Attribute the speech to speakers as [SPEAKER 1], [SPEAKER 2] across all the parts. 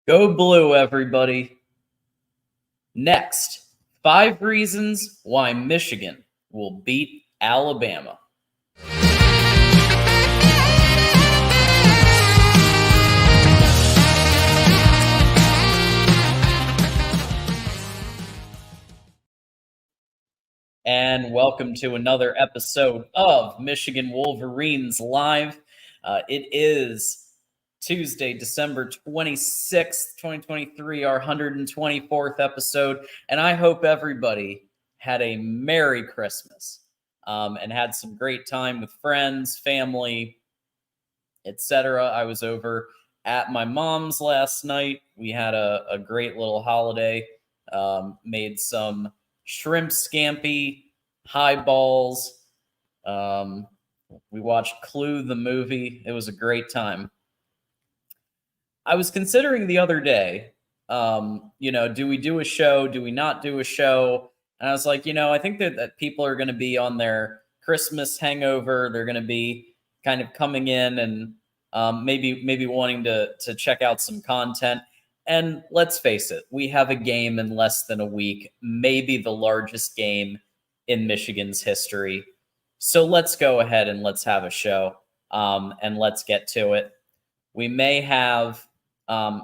[SPEAKER 1] Go blue, everybody. Next, 5 reasons why Michigan will beat Alabama. And welcome to another episode of Michigan Wolverines Live. It is Tuesday, December 26th, 2023, our 124th episode. And I hope everybody had a Merry Christmas and had some great time with friends, family, etc. I was over at my mom's last night. We had a great little holiday, made some shrimp scampi, highballs. We watched Clue, the movie. It was a great time. I was considering the other day, do we do a show? Do we not do a show? And I was like, I think that people are going to be on their Christmas hangover. They're going to be kind of coming in and maybe wanting to check out some content. And let's face it, we have a game in less than a week, maybe the largest game in Michigan's history. So let's go ahead and let's have a show and let's get to it. We may have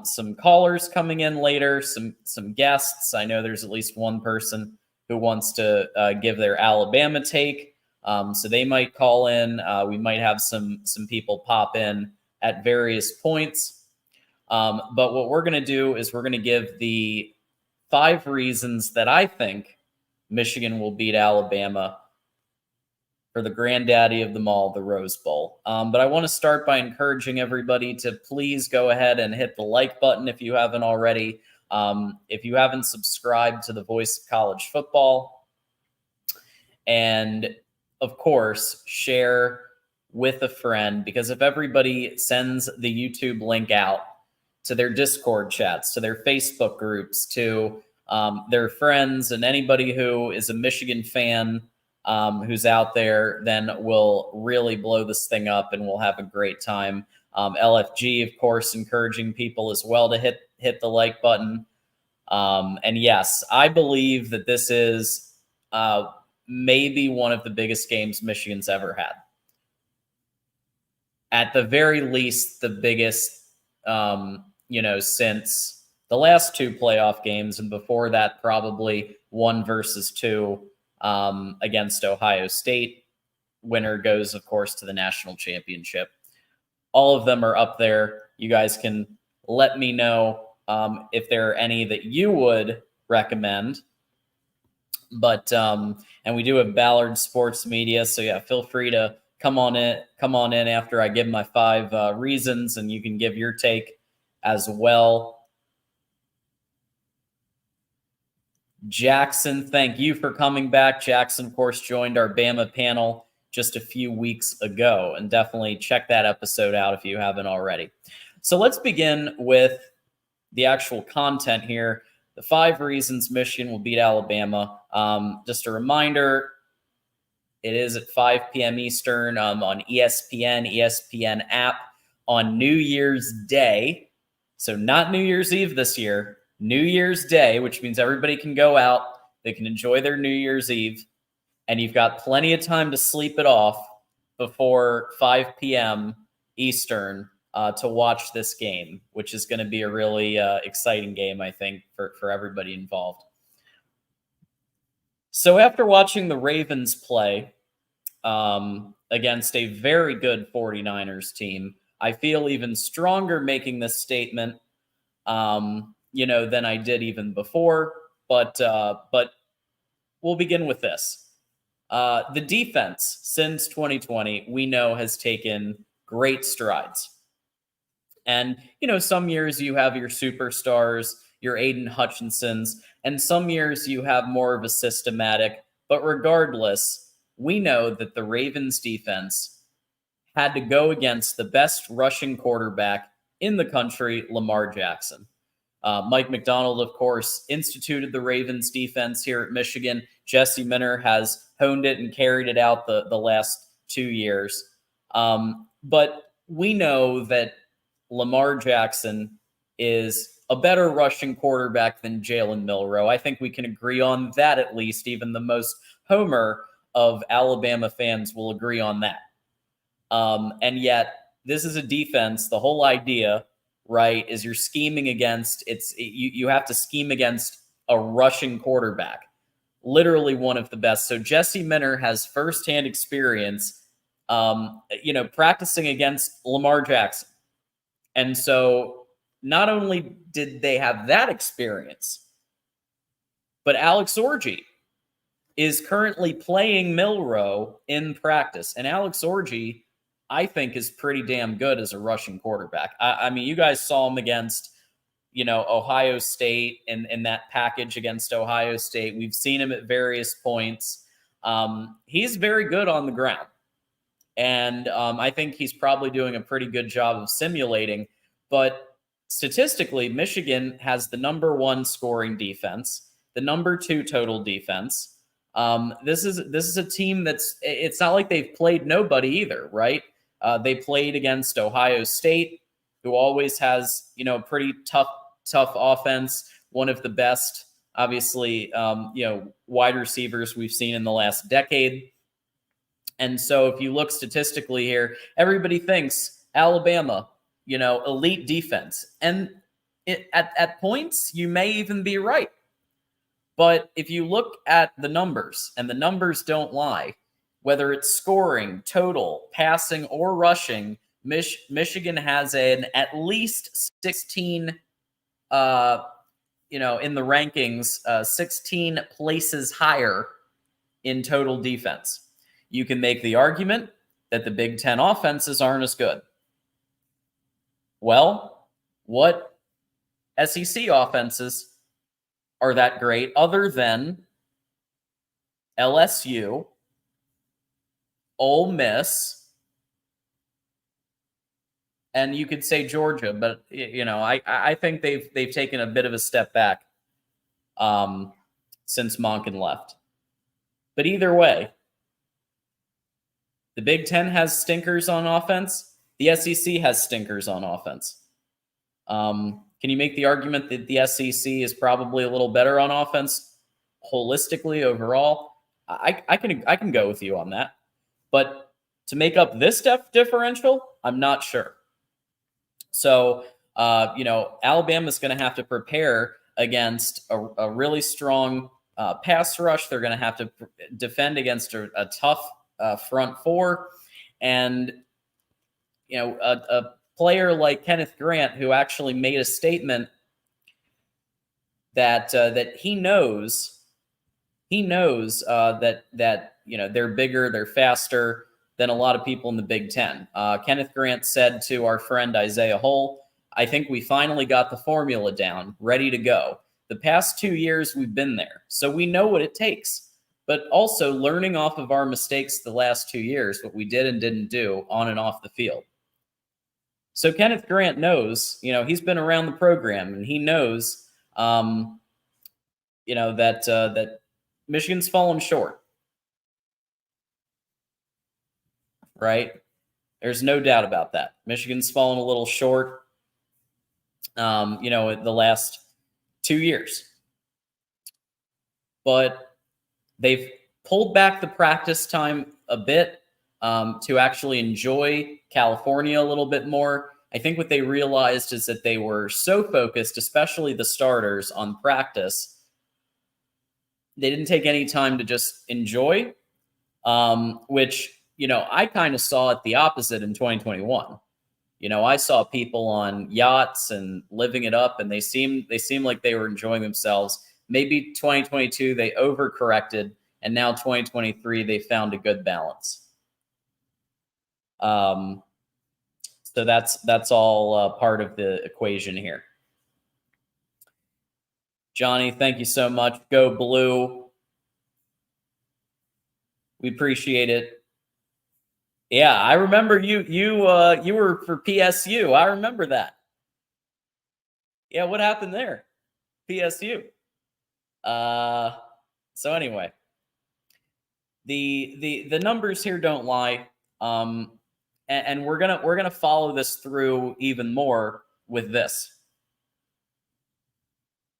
[SPEAKER 1] some callers coming in later, some guests. I know there's at least one person who wants to give their Alabama take. So they might call in. We might have some people pop in at various points. But what we're going to do is we're going to give the 5 reasons that I think Michigan will beat Alabama for the granddaddy of them all, the Rose Bowl. But I want to start by encouraging everybody to please go ahead and hit the like button if you haven't already. If you haven't subscribed to the Voice of College Football, and of course, share with a friend, because if everybody sends the YouTube link out to their Discord chats, to their Facebook groups, to their friends, and anybody who is a Michigan fan who's out there, then we'll really blow this thing up and we'll have a great time. LFG, of course, encouraging people as well to hit the like button. And yes, I believe that this is maybe one of the biggest games Michigan's ever had. At the very least, the biggest, since the last 2 playoff games, and before that, probably 1 versus 2 against Ohio State. Winner goes, of course, to the national championship. All of them are up there. You guys can let me know if there are any that you would recommend. But and we do have Ballard Sports Media, so yeah, feel free to come on in after I give my 5 reasons, and you can give your take as well. Jackson, thank you for coming back. Jackson, of course, joined our Bama panel just a few weeks ago, and definitely check that episode out if you haven't already. So let's begin with the actual content here. The 5 reasons Michigan will beat Alabama. Just a reminder, it is at 5 p.m. Eastern on ESPN app on New Year's Day. So not New Year's Eve this year, New Year's Day, which means everybody can go out. They can enjoy their New Year's Eve. And you've got plenty of time to sleep it off before 5 p.m. Eastern to watch this game, which is going to be a really exciting game, I think, for everybody involved. So after watching the Ravens play against a very good 49ers team, I feel even stronger making this statement, than I did even before. But we'll begin with this. The defense since 2020, we know, has taken great strides. And, some years you have your superstars, your Aiden Hutchinsons, and some years you have more of a systematic. But regardless, we know that the Ravens defense had to go against the best rushing quarterback in the country, Lamar Jackson. Mike McDonald, of course, instituted the Ravens defense here at Michigan. Jesse Minter has honed it and carried it out the last 2 years. But we know that Lamar Jackson is a better rushing quarterback than Jalen Milroe. I think we can agree on that at least. Even the most homer of Alabama fans will agree on that. And yet, this is a defense. The whole idea, right, is you're scheming against you have to scheme against a rushing quarterback, literally one of the best. So Jesse Minter has firsthand experience, practicing against Lamar Jackson. And so not only did they have that experience, but Alex Orji is currently playing Milroe in practice. And Alex Orji, I think, is pretty damn good as a rushing quarterback. I mean, you guys saw him against, Ohio State and that package against Ohio State. We've seen him at various points. He's very good on the ground. And I think he's probably doing a pretty good job of simulating. But statistically, Michigan has the #1 scoring defense, the #2 total defense. This is a team it's not like they've played nobody either, right? They played against Ohio State, who always has, pretty tough offense, one of the best, obviously, wide receivers we've seen in the last decade. And so if you look statistically here, everybody thinks Alabama, elite defense. And at points, you may even be right. But if you look at the numbers, and the numbers don't lie, whether it's scoring, total, passing, or rushing, Michigan has at least 16, in the rankings, 16 places higher in total defense. You can make the argument that the Big Ten offenses aren't as good. Well, what SEC offenses are that great other than LSU, Ole Miss, and you could say Georgia, but I think they've taken a bit of a step back since Monken left. But either way, the Big Ten has stinkers on offense. The SEC has stinkers on offense. Can you make the argument that the SEC is probably a little better on offense holistically overall? I can go with you on that. But to make up this differential, I'm not sure. So, Alabama's going to have to prepare against a really strong pass rush. They're going to have to defend against a tough front four. And, a player like Kenneth Grant, who actually made a statement that he knows that they're bigger, they're faster than a lot of people in the Big Ten. Kenneth Grant said to our friend Isaiah Hull, "I think we finally got the formula down, ready to go. The past 2 years we've been there, so we know what it takes. But also learning off of our mistakes the last 2 years, what we did and didn't do on and off the field." So Kenneth Grant knows, he's been around the program, and he knows, that Michigan's fallen short, right? There's no doubt about that. Michigan's fallen a little short, the last 2 years. But they've pulled back the practice time a bit to actually enjoy California a little bit more. I think what they realized is that they were so focused, especially the starters, on practice, they didn't take any time to just enjoy, which, I kind of saw it the opposite in 2021. I saw people on yachts and living it up, and they seemed like they were enjoying themselves. Maybe 2022 they overcorrected, and now 2023 they found a good balance. So that's all part of the equation here. Johnny, thank you so much. Go Blue. We appreciate it. Yeah, I remember you were for PSU. I remember that. Yeah, what happened there? PSU. So anyway, the numbers here don't lie. And we're gonna follow this through even more with this.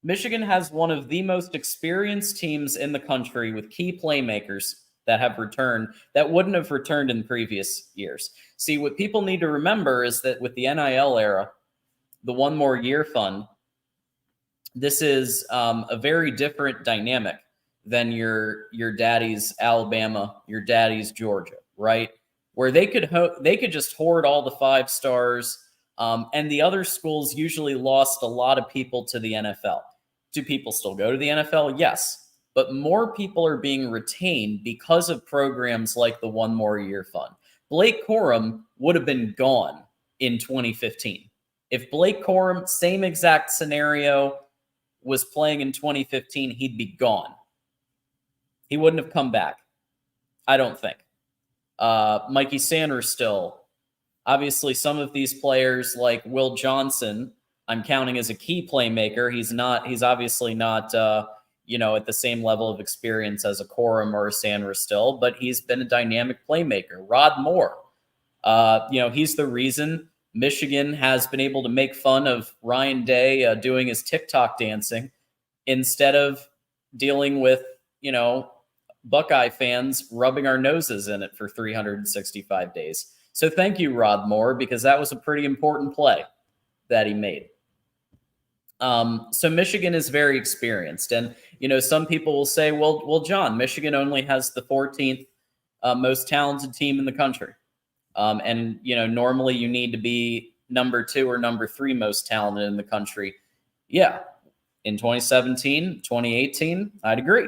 [SPEAKER 1] Michigan has one of the most experienced teams in the country with key playmakers that have returned that wouldn't have returned in previous years. See, what people need to remember is that with the NIL era, the One More Year Fund, this is a very different dynamic than your daddy's Alabama, your daddy's Georgia, right? Where they could just hoard all the 5 stars, and the other schools usually lost a lot of people to the NFL. Do people still go to the NFL? Yes, but more people are being retained because of programs like the One More Year Fund. Blake Corum would have been gone in 2015 if Blake Corum, same exact scenario, was playing in 2015, he'd be gone. He wouldn't have come back, I don't think. Mikey Sanders still. Obviously, some of these players like Will Johnson, I'm counting as a key playmaker. He's obviously not, at the same level of experience as a Corum or a Sanders still, but he's been a dynamic playmaker. Rod Moore, he's the reason Michigan has been able to make fun of Ryan Day doing his TikTok dancing instead of dealing with, Buckeye fans rubbing our noses in it for 365 days. So thank you, Rod Moore, because that was a pretty important play that he made. So Michigan is very experienced. And, some people will say, well, John, Michigan only has the 14th most talented team in the country. And normally you need to be number 2 or number 3 most talented in the country. Yeah. In 2017, 2018, I'd agree.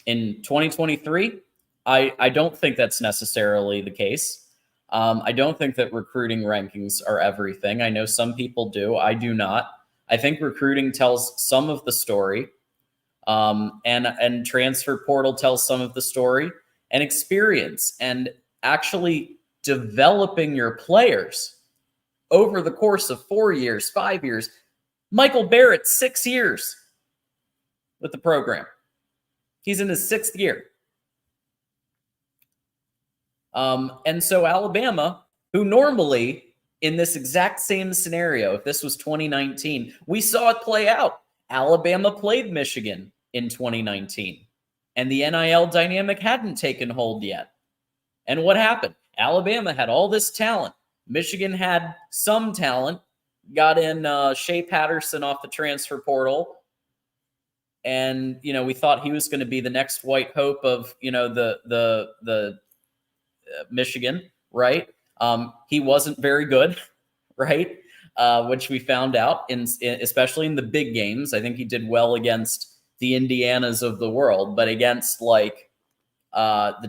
[SPEAKER 1] In 2023, I don't think that's necessarily the case. I don't think that recruiting rankings are everything. I know some people do. I do not. I think recruiting tells some of the story, and transfer portal tells some of the story, and experience and actually developing your players over the course of 4 years, 5 years. Michael Barrett, 6 years with the program. He's in his 6th year. And so Alabama, who normally in this exact same scenario, if this was 2019, we saw it play out. Alabama played Michigan in 2019, and the NIL dynamic hadn't taken hold yet. And what happened? Alabama had all this talent. Michigan had some talent, got in Shea Patterson off the transfer portal. And, we thought he was going to be the next white hope of, the Michigan, right? He wasn't very good, right? Which we found out, especially in the big games. I think he did well against the Indianas of the world, but against the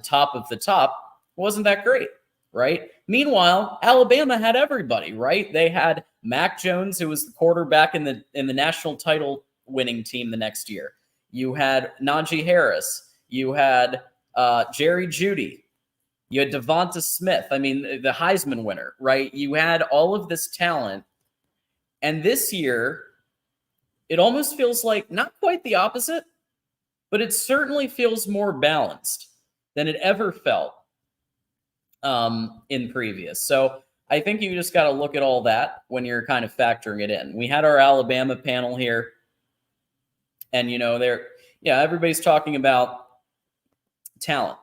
[SPEAKER 1] top of the top, wasn't that great, right? Meanwhile, Alabama had everybody, right? They had Mac Jones, who was the quarterback in the national title winning team the next year. You had Najee Harris. You had Jerry Jeudy. You had Devonta Smith. I mean, the Heisman winner, right? You had all of this talent. And this year, it almost feels like not quite the opposite, but it certainly feels more balanced than it ever felt in previous. So I think you just got to look at all that when you're kind of factoring it in. We had our Alabama panel here. And, everybody's talking about talent.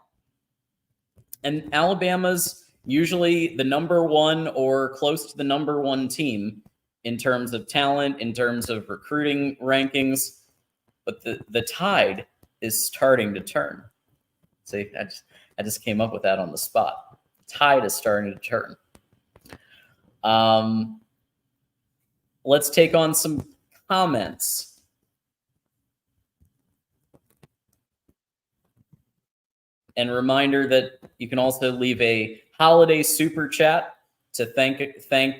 [SPEAKER 1] And Alabama's usually the number 1 or close to the number 1 team in terms of talent, in terms of recruiting rankings. But the tide is starting to turn. See, I just came up with that on the spot. The tide is starting to turn. Let's take on some comments. And reminder that you can also leave a holiday super chat to thank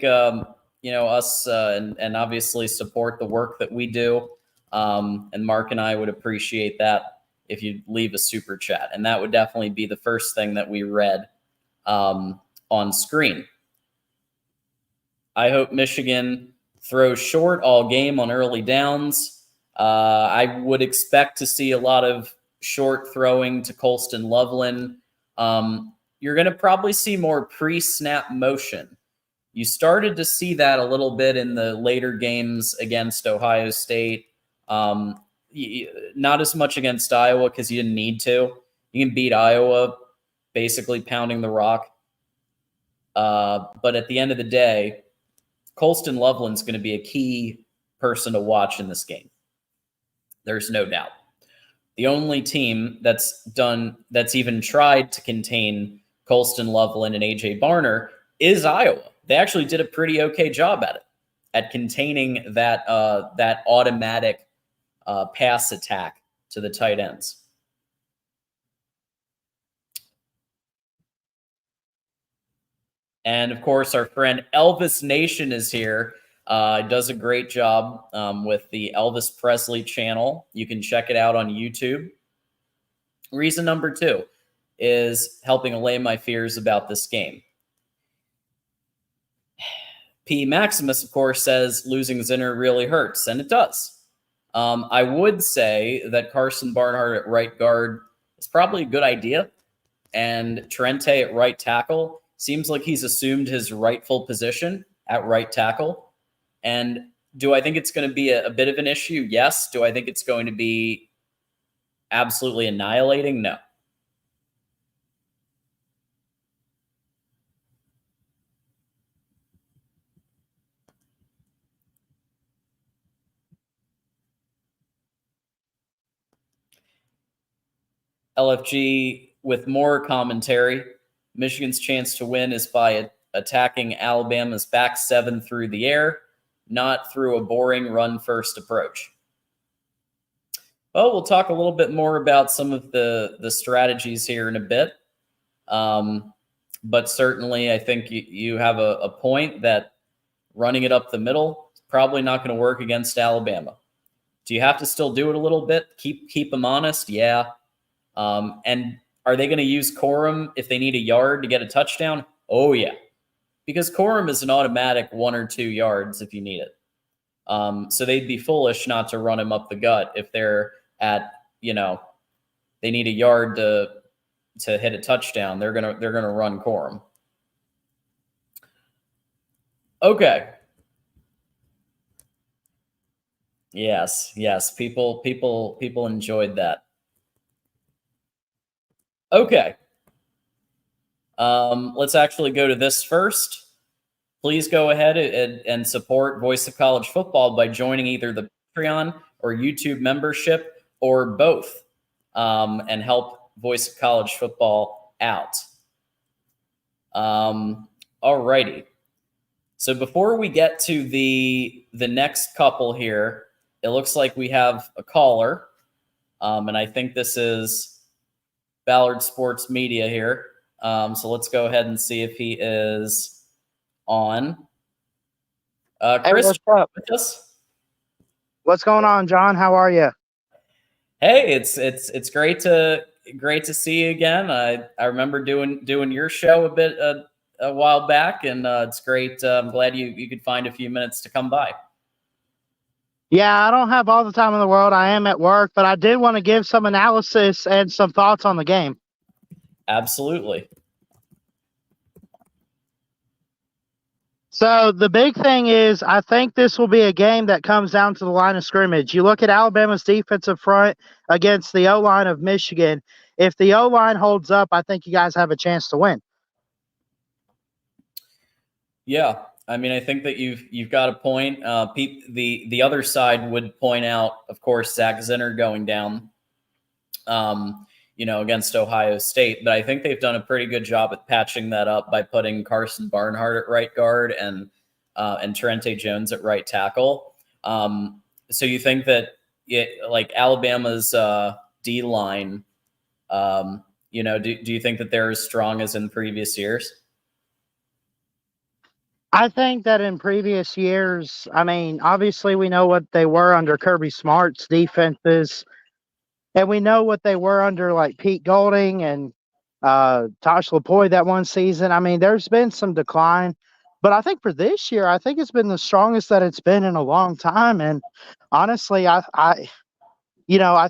[SPEAKER 1] us and obviously support the work that we do. And Mark and I would appreciate that if you leave a super chat, and that would definitely be the first thing that we read on screen. I hope Michigan throws short all game on early downs. I would expect to see a lot of short throwing to Colston Loveland. You're going to probably see more pre-snap motion. You started to see that a little bit in the later games against Ohio State, Um, not as much against Iowa because you didn't need to. You can beat Iowa basically pounding the rock. But at the end of the day, Colston Loveland's going to be a key person to watch in this game. There's no doubt. The only team that's even tried to contain Colston Loveland and AJ Barner is Iowa. They actually did a pretty okay job at containing that automatic pass attack to the tight ends. And of course, our friend Elvis Nation is here. Does a great job with the Elvis Presley channel. You can check it out on YouTube. Reason number 2 is helping allay my fears about this game. P. Maximus, of course, says losing Zinner really hurts, and it does. I would say that Carson Barnhart at right guard is probably a good idea, and Trente at right tackle seems like he's assumed his rightful position at right tackle. And do I think it's going to be a bit of an issue? Yes. Do I think it's going to be absolutely annihilating? No. LFG with more commentary. Michigan's chance to win is by attacking Alabama's back 7 through the air, not through a boring run-first approach. Well, we'll talk a little bit more about some of the strategies here in a bit. But certainly, I think you have a point that running it up the middle is probably not going to work against Alabama. Do you have to still do it a little bit? Keep them honest? Yeah. And are they going to use Corum if they need a yard to get a touchdown? Oh, yeah. Because Corum is an automatic 1 or 2 yards if you need it. So they'd be foolish not to run him up the gut if they're at, they need a yard to hit a touchdown. They're gonna run Corum. Okay. Yes. People enjoyed that. Okay. Let's actually go to this first. Please go ahead and support Voice of College Football by joining either the Patreon or YouTube membership or both, and help Voice of College Football out. Alrighty. So before we get to the next couple here, it looks like we have a caller, and I think this is Ballard Sports Media here. So let's go ahead and see if he is on. Chris,
[SPEAKER 2] hey, what's up?
[SPEAKER 1] With us?
[SPEAKER 2] What's going on, John? How are you?
[SPEAKER 1] Hey, it's great to see you again. I remember doing your show a while back, and it's great. I'm glad you could find a few minutes to come by.
[SPEAKER 2] Yeah, I don't have all the time in the world. I am at work, but I did want to give some analysis and some thoughts on the game.
[SPEAKER 1] Absolutely.
[SPEAKER 2] So the big thing is, I think this will be a game that comes down to the line of scrimmage. You look at Alabama's defensive front against the O-line of Michigan. If the O-line holds up, I think you guys have a chance to win.
[SPEAKER 1] Yeah, I mean, I think that you've got a point. The other side would point out, of course, Zach Zinner going down, against Ohio State. But I think they've done a pretty good job at patching that up by putting Carson Barnhart at right guard and Trente Jones at right tackle. So you think that Alabama's D line, do you think that they're as strong as in previous years?
[SPEAKER 2] I think that in previous years, I mean, obviously we know what they were under Kirby Smart's defenses, and we know what they were under like Pete Golding and Tosh Lapoy that one season. I mean, there's been some decline, but I think for this year, I think it's been the strongest that it's been in a long time. And honestly, I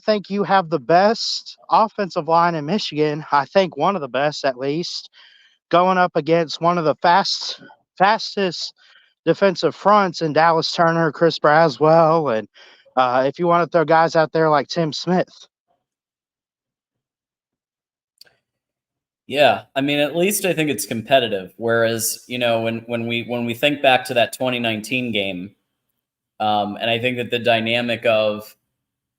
[SPEAKER 2] think you have the best offensive line in Michigan. I think one of the best, at least, going up against one of the fastest defensive fronts in Dallas Turner, Chris Braswell, and If you want to throw guys out there like Tim Smith.
[SPEAKER 1] Yeah, I mean, at least I think it's competitive. Whereas, when we think back to that 2019 game, and I think that the dynamic of,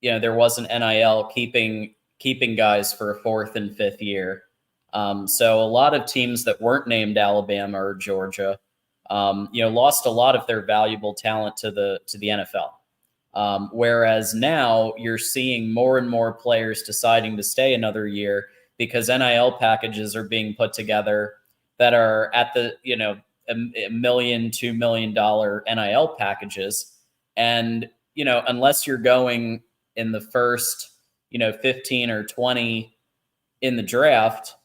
[SPEAKER 1] there was an NIL keeping guys for a fourth and fifth year. So a lot of teams that weren't named Alabama or Georgia, lost a lot of their valuable talent to the NFL. Whereas now you're seeing more and more players deciding to stay another year because NIL packages are being put together that are at the, $1 million, $2 million NIL packages. And, unless you're going in the first, 15 or 20 in the draft,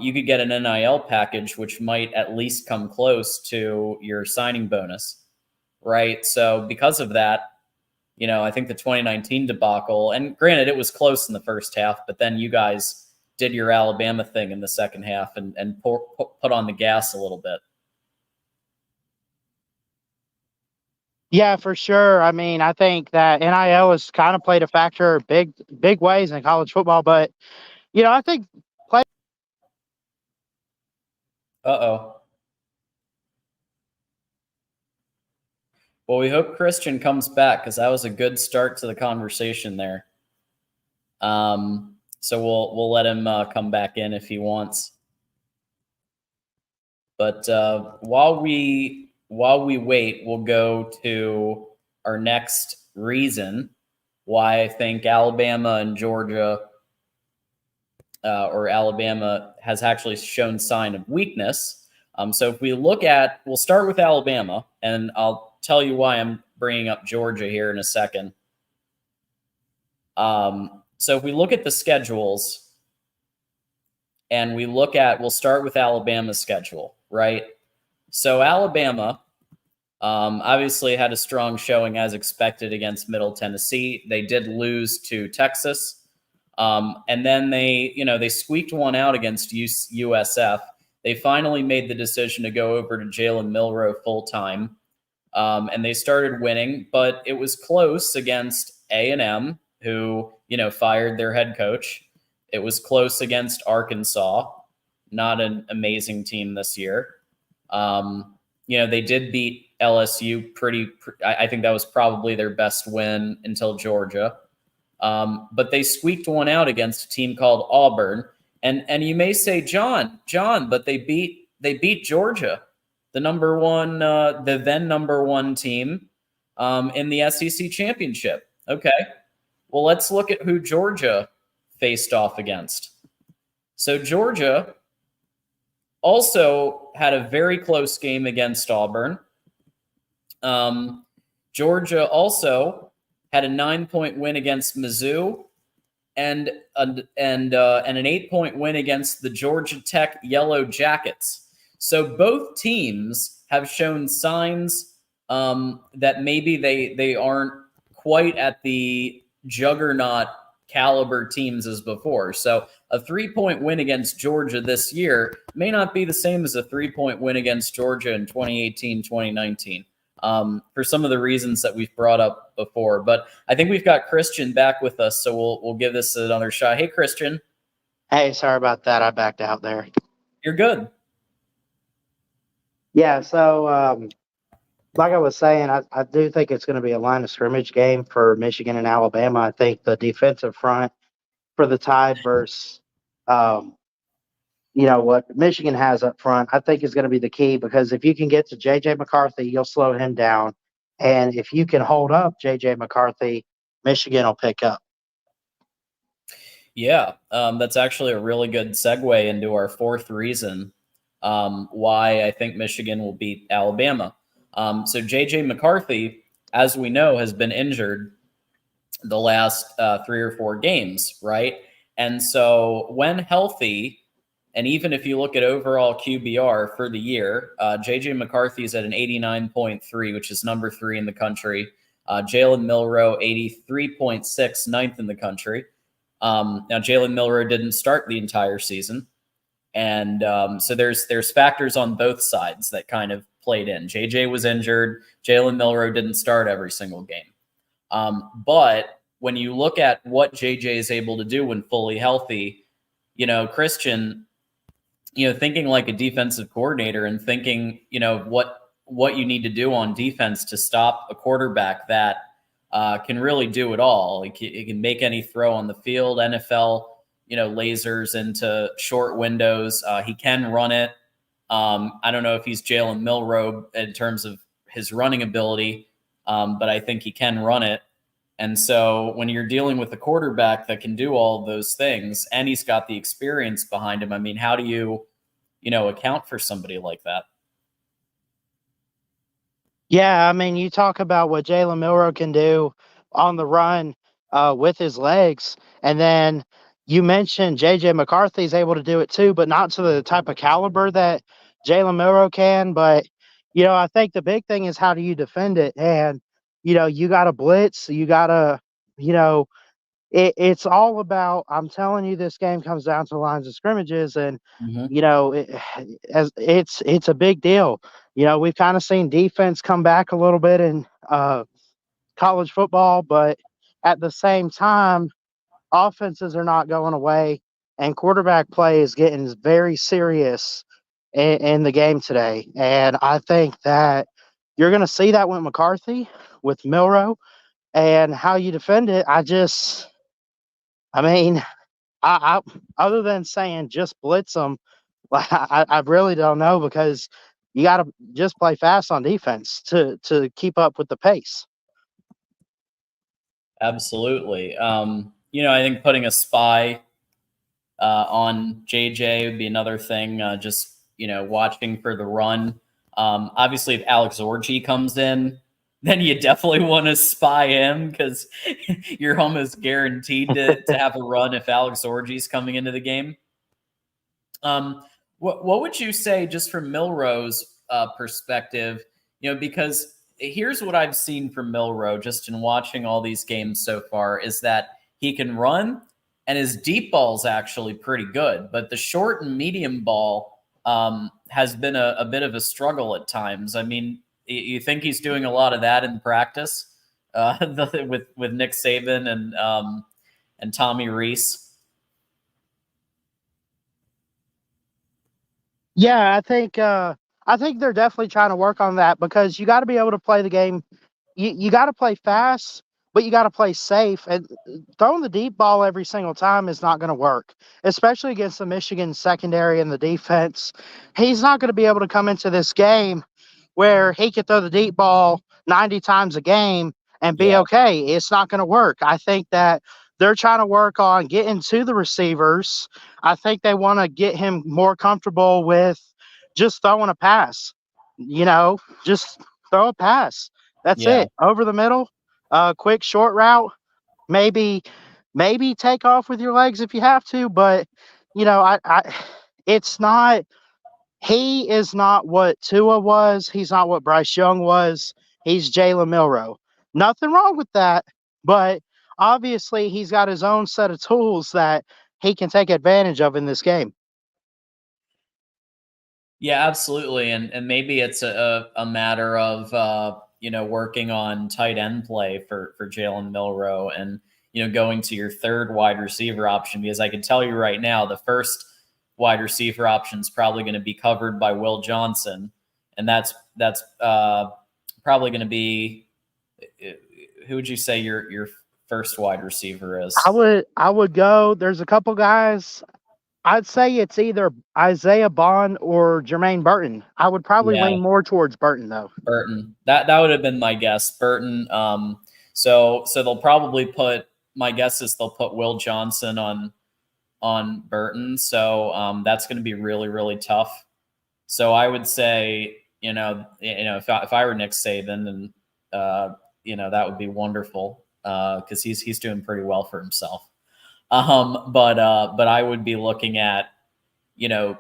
[SPEAKER 1] you could get an NIL package, which might at least come close to your signing bonus. Right. So because of that, I think the 2019 debacle, and granted, it was close in the first half, but then you guys did your Alabama thing in the second half and put on the gas a little bit.
[SPEAKER 2] Yeah, for sure. I mean, I think that NIL has kind of played a factor big ways in college football, but I think play.
[SPEAKER 1] Uh-oh. Well, we hope Christian comes back because that was a good start to the conversation there. So we'll let him come back in if he wants. But while we wait, we'll go to our next reason why I think Alabama and Georgia, or Alabama, has actually shown sign of weakness. So if we'll start with Alabama, and I'll tell you why I'm bringing up Georgia here in a second. So if we look at the schedules, and we'll start with Alabama's schedule, right? So Alabama obviously had a strong showing as expected against Middle Tennessee. They did lose to Texas. And then they squeaked one out against USF. They finally made the decision to go over to Jalen Milroe full time. And they started winning, but it was close against A&M, who, fired their head coach. It was close against Arkansas, not an amazing team this year. They did beat LSU I think that was probably their best win until Georgia. But they squeaked one out against a team called Auburn. And you may say, John, but they beat Georgia, the then number one team in the SEC championship. Okay. Well, let's look at who Georgia faced off against. So Georgia also had a very close game against Auburn. Georgia also had a 9-point win against Mizzou and an 8-point win against the Georgia Tech Yellow Jackets. So both teams have shown signs that maybe they aren't quite at the juggernaut caliber teams as before. So a 3-point win against Georgia this year may not be the same as a 3-point win against Georgia in 2018, 2019. For some of the reasons that we've brought up before. But I think we've got Christian back with us, so we'll give this another shot. Hey, Christian.
[SPEAKER 2] Hey, sorry about that. I backed out there.
[SPEAKER 1] You're good.
[SPEAKER 2] Yeah, so like I was saying, I do think it's going to be a line of scrimmage game for Michigan and Alabama. I think the defensive front for the Tide versus what Michigan has up front, I think is going to be the key, because if you can get to J.J. McCarthy, you'll slow him down. And if you can hold up J.J. McCarthy, Michigan will pick up.
[SPEAKER 1] Yeah, that's actually a really good segue into our fourth reason why I think Michigan will beat Alabama. So J.J. McCarthy, as we know, has been injured the last 3 or 4 games, right? And so when healthy, and even if you look at overall QBR for the year, J.J. McCarthy is at an 89.3, which is number 3 in the country. Jalen Milroe, 83.6, ninth in the country. Now, Jalen Milroe didn't start the entire season. And so there's factors on both sides that kind of played in. JJ was injured. Jalen Milroe didn't start every single game. But when you look at what JJ is able to do when fully healthy, Christian, thinking like a defensive coordinator and thinking, what you need to do on defense to stop a quarterback that can really do it all. He can make any throw on the field. NFL, lasers into short windows. He can run it. I don't know if he's Jalen Milroe in terms of his running ability, but I think he can run it. And so when you're dealing with a quarterback that can do all of those things, and he's got the experience behind him, I mean, how do you, account for somebody like that?
[SPEAKER 2] Yeah, I mean, you talk about what Jalen Milroe can do on the run with his legs, and then you mentioned JJ McCarthy is able to do it too, but not to the type of caliber that Jalen Milroe can. But I think the big thing is how do you defend it, and you got to blitz, you got to, you know, it's all about. I'm telling you, this game comes down to lines of scrimmages, and
[SPEAKER 1] Mm-hmm.
[SPEAKER 2] as it's a big deal. We've kind of seen defense come back a little bit in college football, but at the same time, offenses are not going away, and quarterback play is getting very serious in the game today. And I think that you're going to see that with McCarthy, with Milroe, and how you defend it. I mean, I other than saying just blitz them, I really don't know because you got to just play fast on defense to keep up with the pace.
[SPEAKER 1] Absolutely. I think putting a spy on JJ would be another thing. Just watching for the run. Obviously, if Alex Orji comes in, then you definitely want to spy him because you're almost guaranteed to have a run if Alex Orji's coming into the game. What would you say, just from Milroe's perspective? Because here's what I've seen from Milroe just in watching all these games so far is that he can run, and his deep ball's actually pretty good, but the short and medium ball has been a bit of a struggle at times. I mean, you think he's doing a lot of that in practice with Nick Saban and Tommy Rees?
[SPEAKER 2] Yeah, I think they're definitely trying to work on that because you got to be able to play the game. You got to play fast, but you got to play safe. And throwing the deep ball every single time is not going to work, especially against the Michigan secondary and the defense. He's not going to be able to come into this game where he could throw the deep ball 90 times a game and be
[SPEAKER 1] Yeah,
[SPEAKER 2] okay. It's not going to work. I think that they're trying to work on getting to the receivers. I think they want to get him more comfortable with just throwing a pass. Just throw a pass. That's
[SPEAKER 1] yeah.
[SPEAKER 2] it. Over the middle, quick short route. Maybe, maybe take off with your legs if you have to, but it's not he is not what Tua was. He's not what Bryce Young was. He's Jalen Milroe. Nothing wrong with that, but obviously he's got his own set of tools that he can take advantage of in this game.
[SPEAKER 1] Yeah, absolutely. And maybe it's a matter of working on tight end play for Jalen Milroe and going to your third wide receiver option, because I can tell you right now the first wide receiver option is probably going to be covered by Will Johnson, and that's probably going to be, who would you say your first wide receiver is?
[SPEAKER 2] I would go. There's a couple guys. I'd say it's either Isaiah Bond or Jermaine Burton. I would probably
[SPEAKER 1] Yeah,
[SPEAKER 2] lean more towards Burton though.
[SPEAKER 1] Burton. That would have been my guess. Burton. So they'll probably put, my guess is they'll put Will Johnson on Burton. So that's going to be really, really tough. So I would say, if I were Nick Saban, and that would be wonderful because he's doing pretty well for himself. But I would be looking at,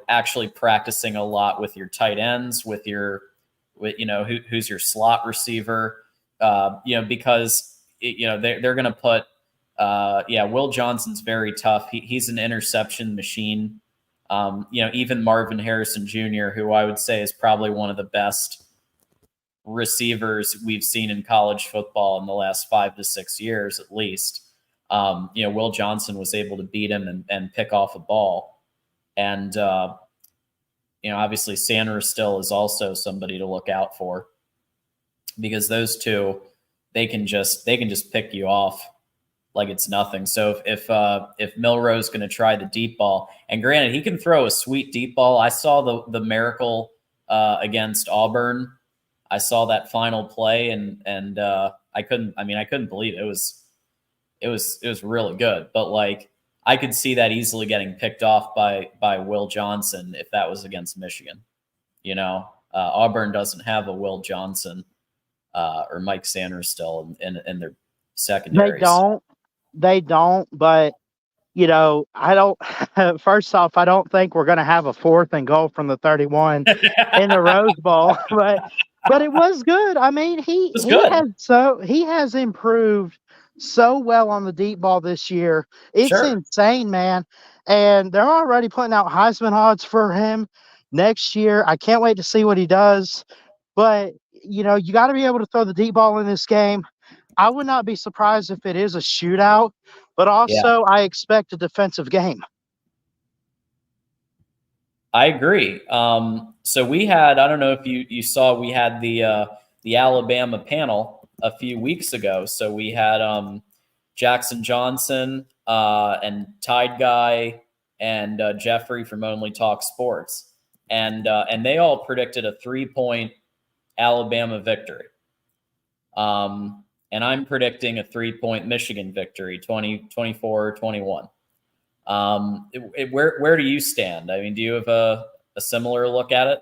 [SPEAKER 1] actually practicing a lot with your tight ends, with who's your slot receiver, because they're going to put, Will Johnson's very tough. He's an interception machine. Even Marvin Harrison Jr., who I would say is probably one of the best receivers we've seen in college football in the last 5 to 6 years, at least. Will Johnson was able to beat him and pick off a ball. And, obviously Sanders still is also somebody to look out for, because those two, they can just pick you off like it's nothing. So if Milroe is going to try the deep ball, and granted he can throw a sweet deep ball. I saw the miracle against Auburn. I saw that final play, and I couldn't believe it. It was really good. But like, I could see that easily getting picked off by Will Johnson if that was against Michigan. Auburn doesn't have a Will Johnson or Mike Sanders still in their secondaries.
[SPEAKER 2] They don't. But I don't. First off, I don't think we're going to have a 4th and goal from the 31 in the Rose Bowl. But it was good. I mean, he has improved so well on the deep ball this year. It's insane, man. And they're already putting out Heisman odds for him next year. I can't wait to see what he does. But you got to be able to throw the deep ball in this game. I would not be surprised if it is a shootout, but also I expect a defensive game.
[SPEAKER 1] I agree. So we had, I don't know if you saw, we had the Alabama panel a few weeks ago. So we had Jackson Johnson and Tide Guy and Jeffrey from Only Talk Sports, and they all predicted a 3-point Alabama victory. And I'm predicting a 3-point Michigan victory, 24-21. Where do you stand? I mean, do you have a similar look at it?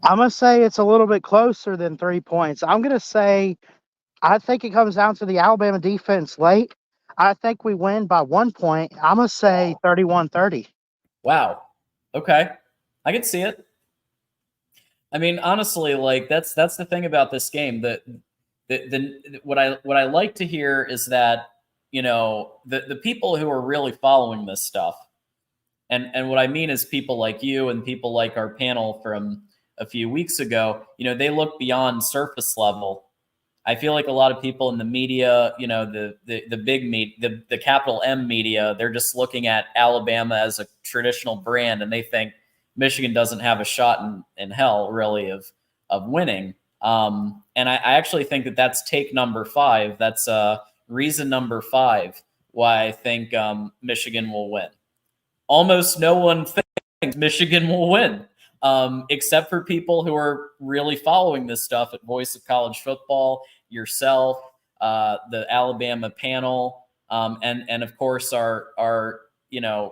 [SPEAKER 2] I'm going to say it's a little bit closer than 3 points. I'm going to say I think it comes down to the Alabama defense late. I think we win by 1 point. I'm going to say 31-30.
[SPEAKER 1] Wow. Okay. I can see it. I mean, honestly, like that's the thing about this game. What I like to hear is that, the people who are really following this stuff, and what I mean is people like you and people like our panel from a few weeks ago, they look beyond surface level. I feel like a lot of people in the media, the big the capital M media, they're just looking at Alabama as a traditional brand, and they think Michigan doesn't have a shot in hell, really, of winning. And I actually think that's take number 5. That's reason number 5 why I think Michigan will win. Almost no one thinks Michigan will win, except for people who are really following this stuff at Voice of College Football, yourself, the Alabama panel, and of course our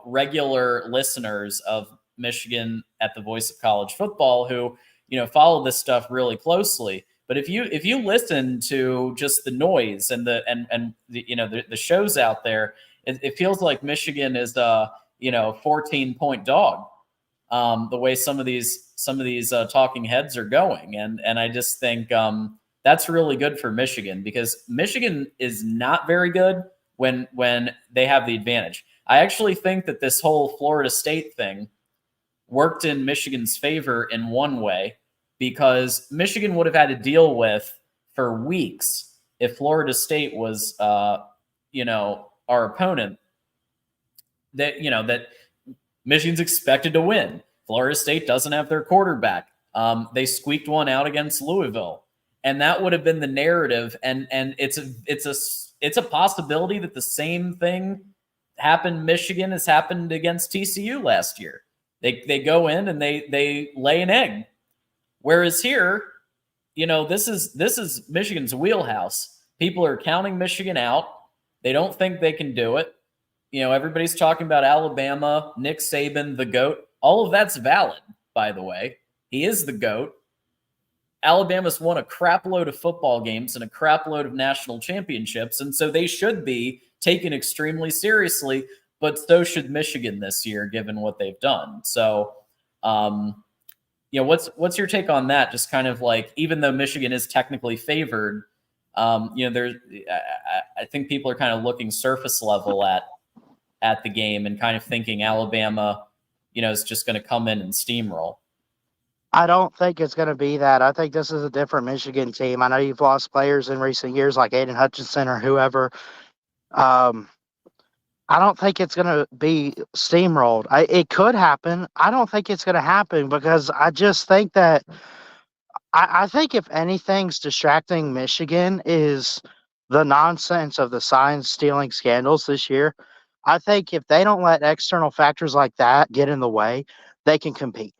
[SPEAKER 1] regular listeners of Michigan at the Voice of College Football who follow this stuff really closely. But if you listen to just the noise and the shows out there, it feels like Michigan is 14-point dog. The way some of these talking heads are going, and I just think that's really good for Michigan, because Michigan is not very good when they have the advantage. I actually think that this whole Florida State thing worked in Michigan's favor in one way, because Michigan would have had to deal with for weeks if Florida State was, our opponent. That Michigan's expected to win. Florida State doesn't have their quarterback. They squeaked one out against Louisville, and that would have been the narrative. And it's a possibility that the same thing happened. Michigan has happened against TCU last year. They go in and they lay an egg. Whereas here, this is Michigan's wheelhouse. People are counting Michigan out. They don't think they can do it. Everybody's talking about Alabama, Nick Saban, the GOAT. All of that's valid, by the way. He is the GOAT. Alabama's won a crap load of football games and a crap load of national championships, and so they should be taken extremely seriously, but so should Michigan this year, given what they've done. So, what's your take on that? Just kind of like, even though Michigan is technically favored, I think people are kind of looking surface level at the game and kind of thinking Alabama, is just going to come in and steamroll.
[SPEAKER 2] I don't think it's going to be that. I think this is a different Michigan team. I know you've lost players in recent years like Aiden Hutchinson or whoever. Um, I don't think it's going to be steamrolled. It could happen. I don't think it's going to happen because I just think that I think if anything's distracting Michigan is the nonsense of the sign stealing scandals this year. I think if they don't let external factors like that get in the way, they can compete.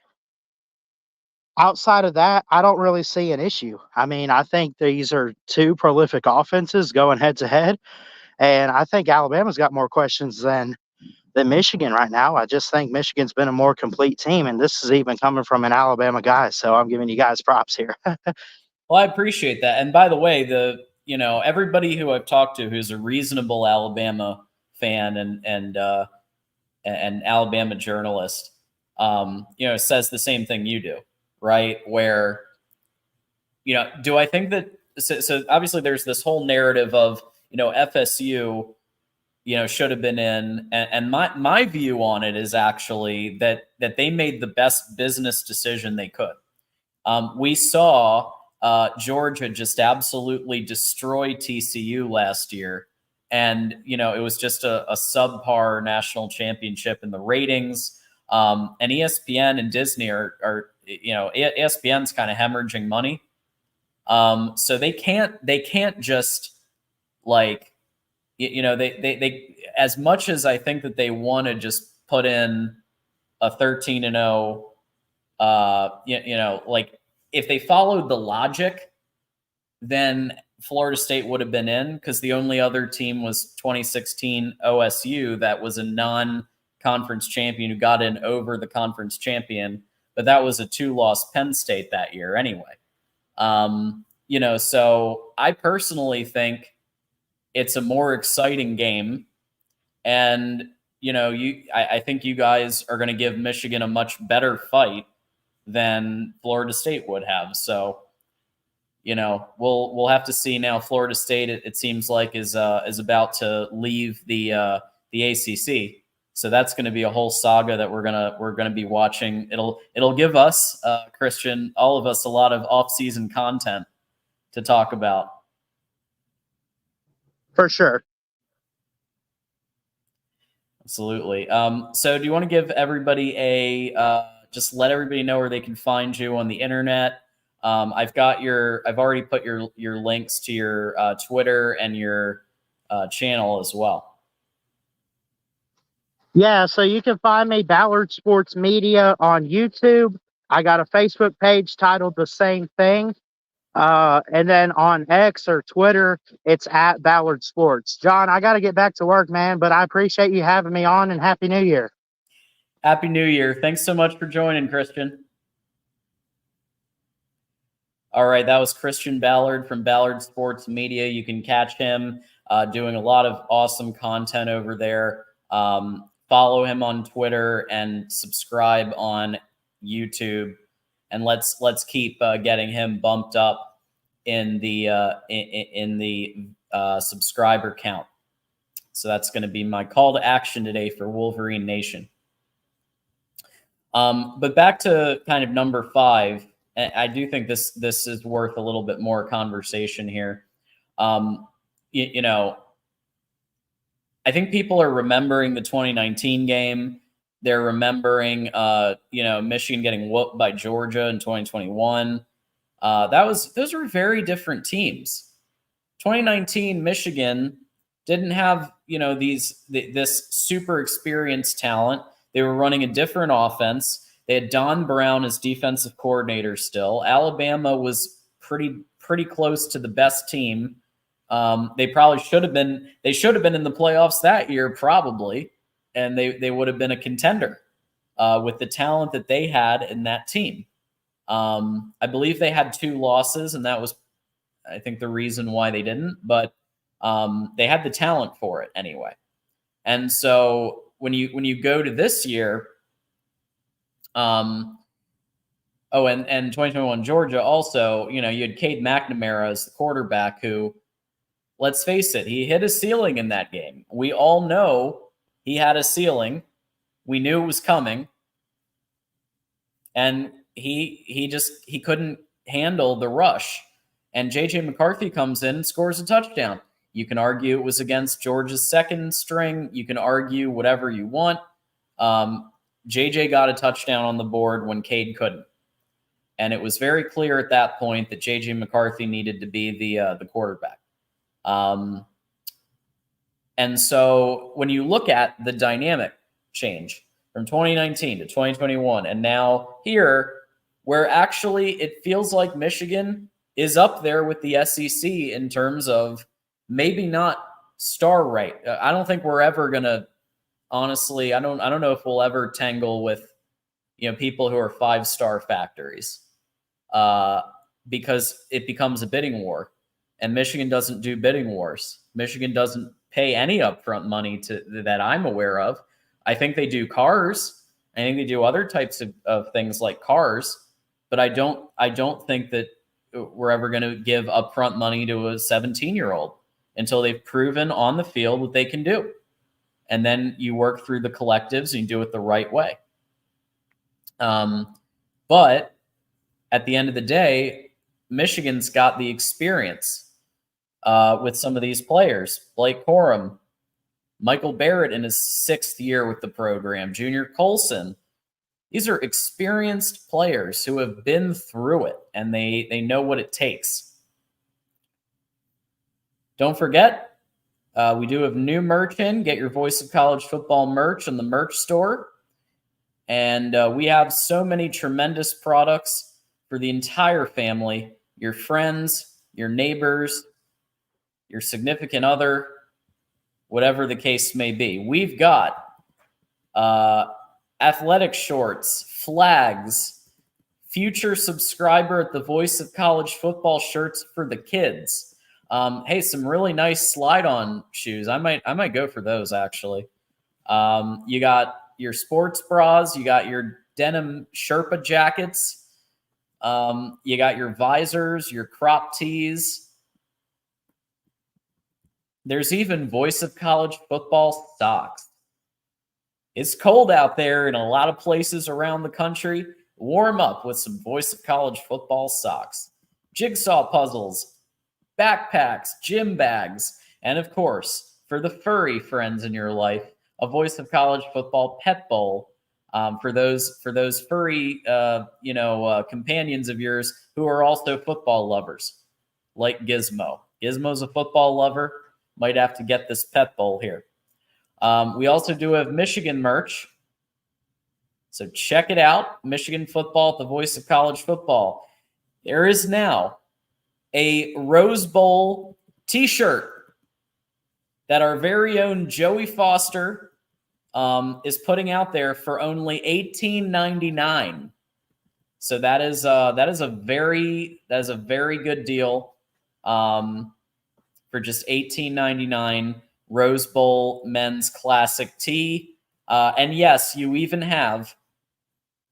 [SPEAKER 2] Outside of that, I don't really see an issue. I mean, I think these are two prolific offenses going head to head, and I think Alabama's got more questions than Michigan right now. I just think Michigan's been a more complete team, and this is even coming from an Alabama guy, so I'm giving you guys props here.
[SPEAKER 1] Well, I appreciate that. And by the way, everybody who I've talked to who's a reasonable Alabama fan and Alabama journalist, says the same thing you do, right? Where, do I think that so obviously there's this whole narrative of, FSU, should have been in, and my view on it is actually that they made the best business decision they could. We saw Georgia just absolutely destroy TCU last year. And, it was just a subpar national championship in the ratings. And ESPN and Disney are ESPN's kind of hemorrhaging money. So they can't just like, they as much as I think that they want to just put in a 13-0, like if they followed the logic, then Florida State would have been in, because the only other team was 2016 OSU that was a non-conference champion who got in over the conference champion, but that was a 2-loss Penn State that year anyway. So I personally think it's a more exciting game, and I think you guys are going to give Michigan a much better fight than Florida State would have. So, we'll have to see now. Florida State, it seems like, is about to leave the ACC. So that's going to be a whole saga that we're gonna be watching. It'll give us, Christian, all of us, a lot of off-season content to talk about.
[SPEAKER 2] For sure.
[SPEAKER 1] Absolutely. So do you want to give everybody just let everybody know where they can find you on the internet? I've already put your links to your Twitter and your channel as well.
[SPEAKER 2] Yeah, so you can find me, Ballard Sports Media, on YouTube. I got a Facebook page titled the same thing. And then on X or Twitter, it's at Ballard Sports. John, I got to get back to work, man, but I appreciate you having me on, and Happy New Year.
[SPEAKER 1] Happy New Year. Thanks so much for joining, Christian. All right, that was Christian Ballard from Ballard Sports Media. You can catch him doing a lot of awesome content over there. Follow him on Twitter and subscribe on YouTube, and let's keep getting him bumped up in the subscriber count. So that's going to be my call to action today for Wolverine Nation. But back to kind of number 5. I do think this is worth a little bit more conversation here. I think people are remembering the 2019 game. They're remembering, Michigan getting whooped by Georgia in 2021. Those were very different teams. 2019 Michigan didn't have, this super experienced talent. They were running a different offense. They had Don Brown as defensive coordinator still. Alabama was pretty close to the best team. They probably should have been. They should have been in the playoffs that year, probably, and they would have been a contender with the talent that they had in that team. I believe they had 2 losses, and that was, I think, the reason why they didn't. But they had the talent for it anyway. And so when you go to this year, and 2021 Georgia also, you had Cade McNamara as the quarterback who, let's face it, he hit a ceiling in that game. We all know he had a ceiling. We knew it was coming. And he couldn't handle the rush. And JJ McCarthy comes in and scores a touchdown. You can argue it was against Georgia's second string. You can argue whatever you want. JJ got a touchdown on the board when Cade couldn't. And it was very clear at that point that JJ McCarthy needed to be the quarterback. And so when you look at the dynamic change from 2019 to 2021, and now here, where actually it feels like Michigan is up there with the SEC in terms of maybe not star right. I don't think we're ever gonna, honestly, I don't know if we'll ever tangle with people who are 5-star factories, because it becomes a bidding war, and Michigan doesn't do bidding wars. Michigan doesn't pay any upfront money that I'm aware of. I think they do cars. I think they do other types of things like cars, but I don't think that we're ever going to give upfront money to a 17-year-old until they've proven on the field what they can do. And then you work through the collectives and you do it the right way. But at the end of the day, Michigan's got the experience with some of these players. Blake Corum, Michael Barrett in his 6th year with the program, Junior Colson. These are experienced players who have been through it, and they know what it takes. Don't forget, we do have new merch in. Get your Voice of College Football merch in the merch store. And we have so many tremendous products for the entire family, your friends, your neighbors, your significant other, whatever the case may be. We've got athletic shorts, flags, future subscriber at the Voice of College Football shirts for the kids. Hey, some really nice slide-on shoes. I might go for those, actually. You got your sports bras. You got your denim Sherpa jackets. You got your visors, your crop tees. There's even Voice of College Football socks. It's cold out there in a lot of places around the country. Warm up with some Voice of College Football socks. Jigsaw puzzles, backpacks, gym bags, and of course, for the furry friends in your life, a Voice of College Football pet bowl for those furry companions of yours who are also football lovers, like Gizmo. Gizmo's a football lover. Might have to get this pet bowl here. We also do have Michigan merch. So check it out. Michigan football at the Voice of College Football. There is now a Rose Bowl t-shirt that our very own Joey Foster is putting out there for only $18.99. So that is a very good deal for just $18.99. Rose Bowl men's classic tee. And yes, you even have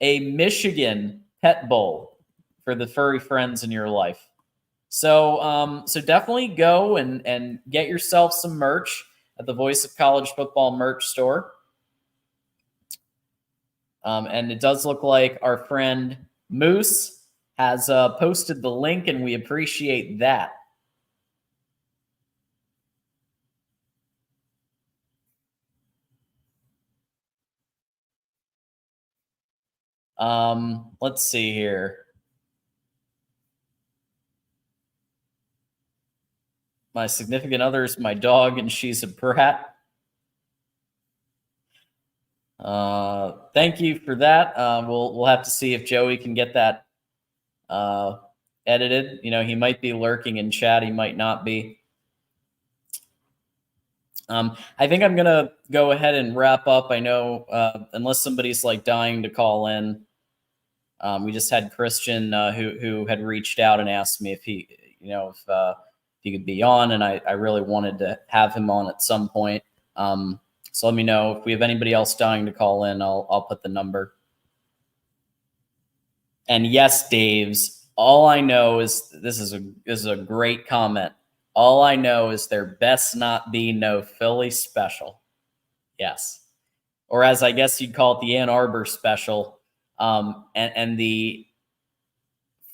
[SPEAKER 1] a Michigan pet bowl for the furry friends in your life. So definitely go and get yourself some merch at the Voice of College Football merch store. And it does look like our friend Moose has posted the link, and we appreciate that. Let's see here. My significant other is my dog, and she's a brat. Thank you for that. We'll have to see if Joey can get that edited. He might be lurking in chat. He might not be. I think I'm gonna go ahead and wrap up. I know unless somebody's like dying to call in. We just had Christian who had reached out and asked me if he could be on, and I really wanted to have him on at some point. So let me know if we have anybody else dying to call in. I'll put the number. And yes, Dave's. All I know is this is a great comment. All I know is there best not be no Philly special. Yes, or as I guess you'd call it, the Ann Arbor special. And the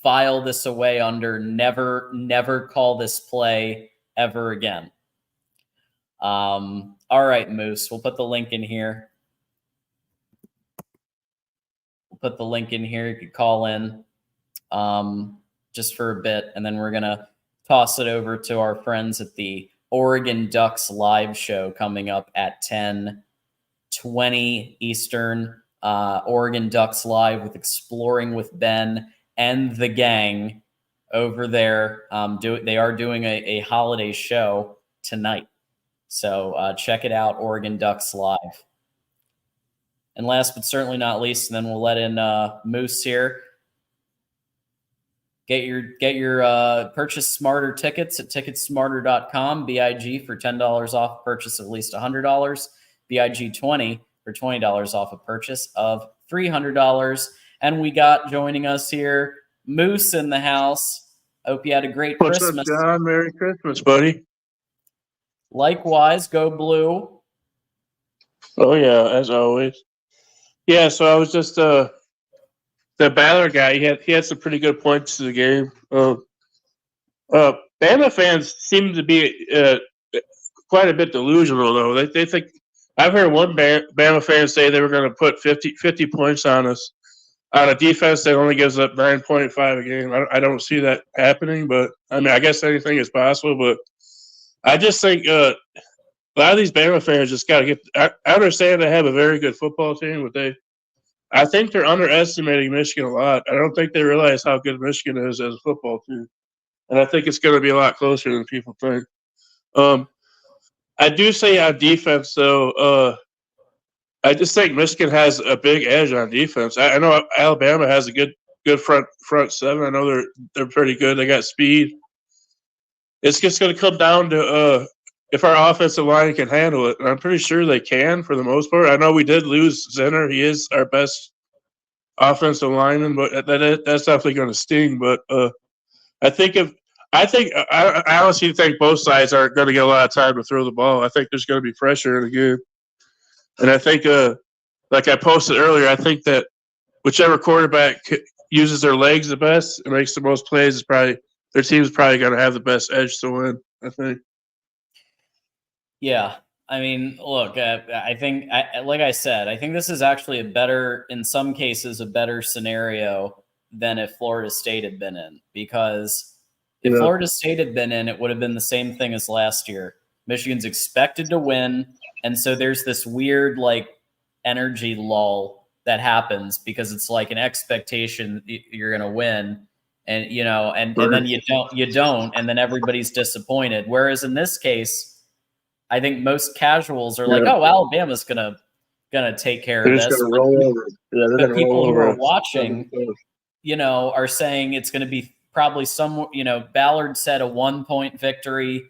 [SPEAKER 1] file this away under never call this play ever again. All right, Moose, we'll put the link in here. You could call in just for a bit, and then we're going to toss it over to our friends at the Oregon Ducks live show coming up at 10:20 Eastern. Oregon Ducks live with Exploring with Ben and the gang over there. They are doing a holiday show tonight. So check it out, Oregon Ducks live. And last but certainly not least, and then we'll let in Moose here. Get your purchase smarter tickets at ticketsmarter.com. BIG for $10 off purchase of at least $100. BIG 20 for $20 off a purchase of $300. And we got joining us here Moose in the house. Hope you had a great Christmas.
[SPEAKER 3] What's up, John? Merry Christmas, buddy.
[SPEAKER 1] Likewise, go blue.
[SPEAKER 3] Oh yeah, as always. Yeah, so I was just the Baller guy. He had some pretty good points to the game. Bama fans seem to be quite a bit delusional, though. They think I've heard one Bama fan say they were going to put 50 points on us on a defense that only gives up 9.5 a game. I don't see that happening, but I mean, I guess anything is possible. But I just think a lot of these Bama fans just got to get. I understand they have a very good football team, but I think they're underestimating Michigan a lot. I don't think they realize how good Michigan is as a football team, and I think it's going to be a lot closer than people think. I do say on defense, though, I just think Michigan has a big edge on defense. I know Alabama has a good front seven. I know they're pretty good. They got speed. It's just going to come down to if our offensive line can handle it, and I'm pretty sure they can for the most part. I know we did lose Zinner. He is our best offensive lineman, but that's definitely going to sting. But I honestly think both sides are going to get a lot of time to throw the ball. I think there's going to be pressure in the game. And I think, like I posted earlier, I think that whichever quarterback uses their legs the best and makes the most plays is probably their team's probably going to have the best edge to win, I think.
[SPEAKER 1] Yeah. I mean, look, I think, like I said, I think this is actually in some cases, a better scenario than if Florida State had been in. Because if Florida State had been in, it would have been the same thing as last year. Michigan's expected to win. And so there's this weird energy lull that happens because it's like an expectation you're going to win, and and then you don't, and then everybody's disappointed. Whereas in this case, I think most casuals are like, "Oh, Alabama's gonna take care of this."
[SPEAKER 3] They're just gonna roll over. Yeah, they're
[SPEAKER 1] gonna roll over. People who are watching, are saying it's going to be probably some. Ballard said a 1-point victory.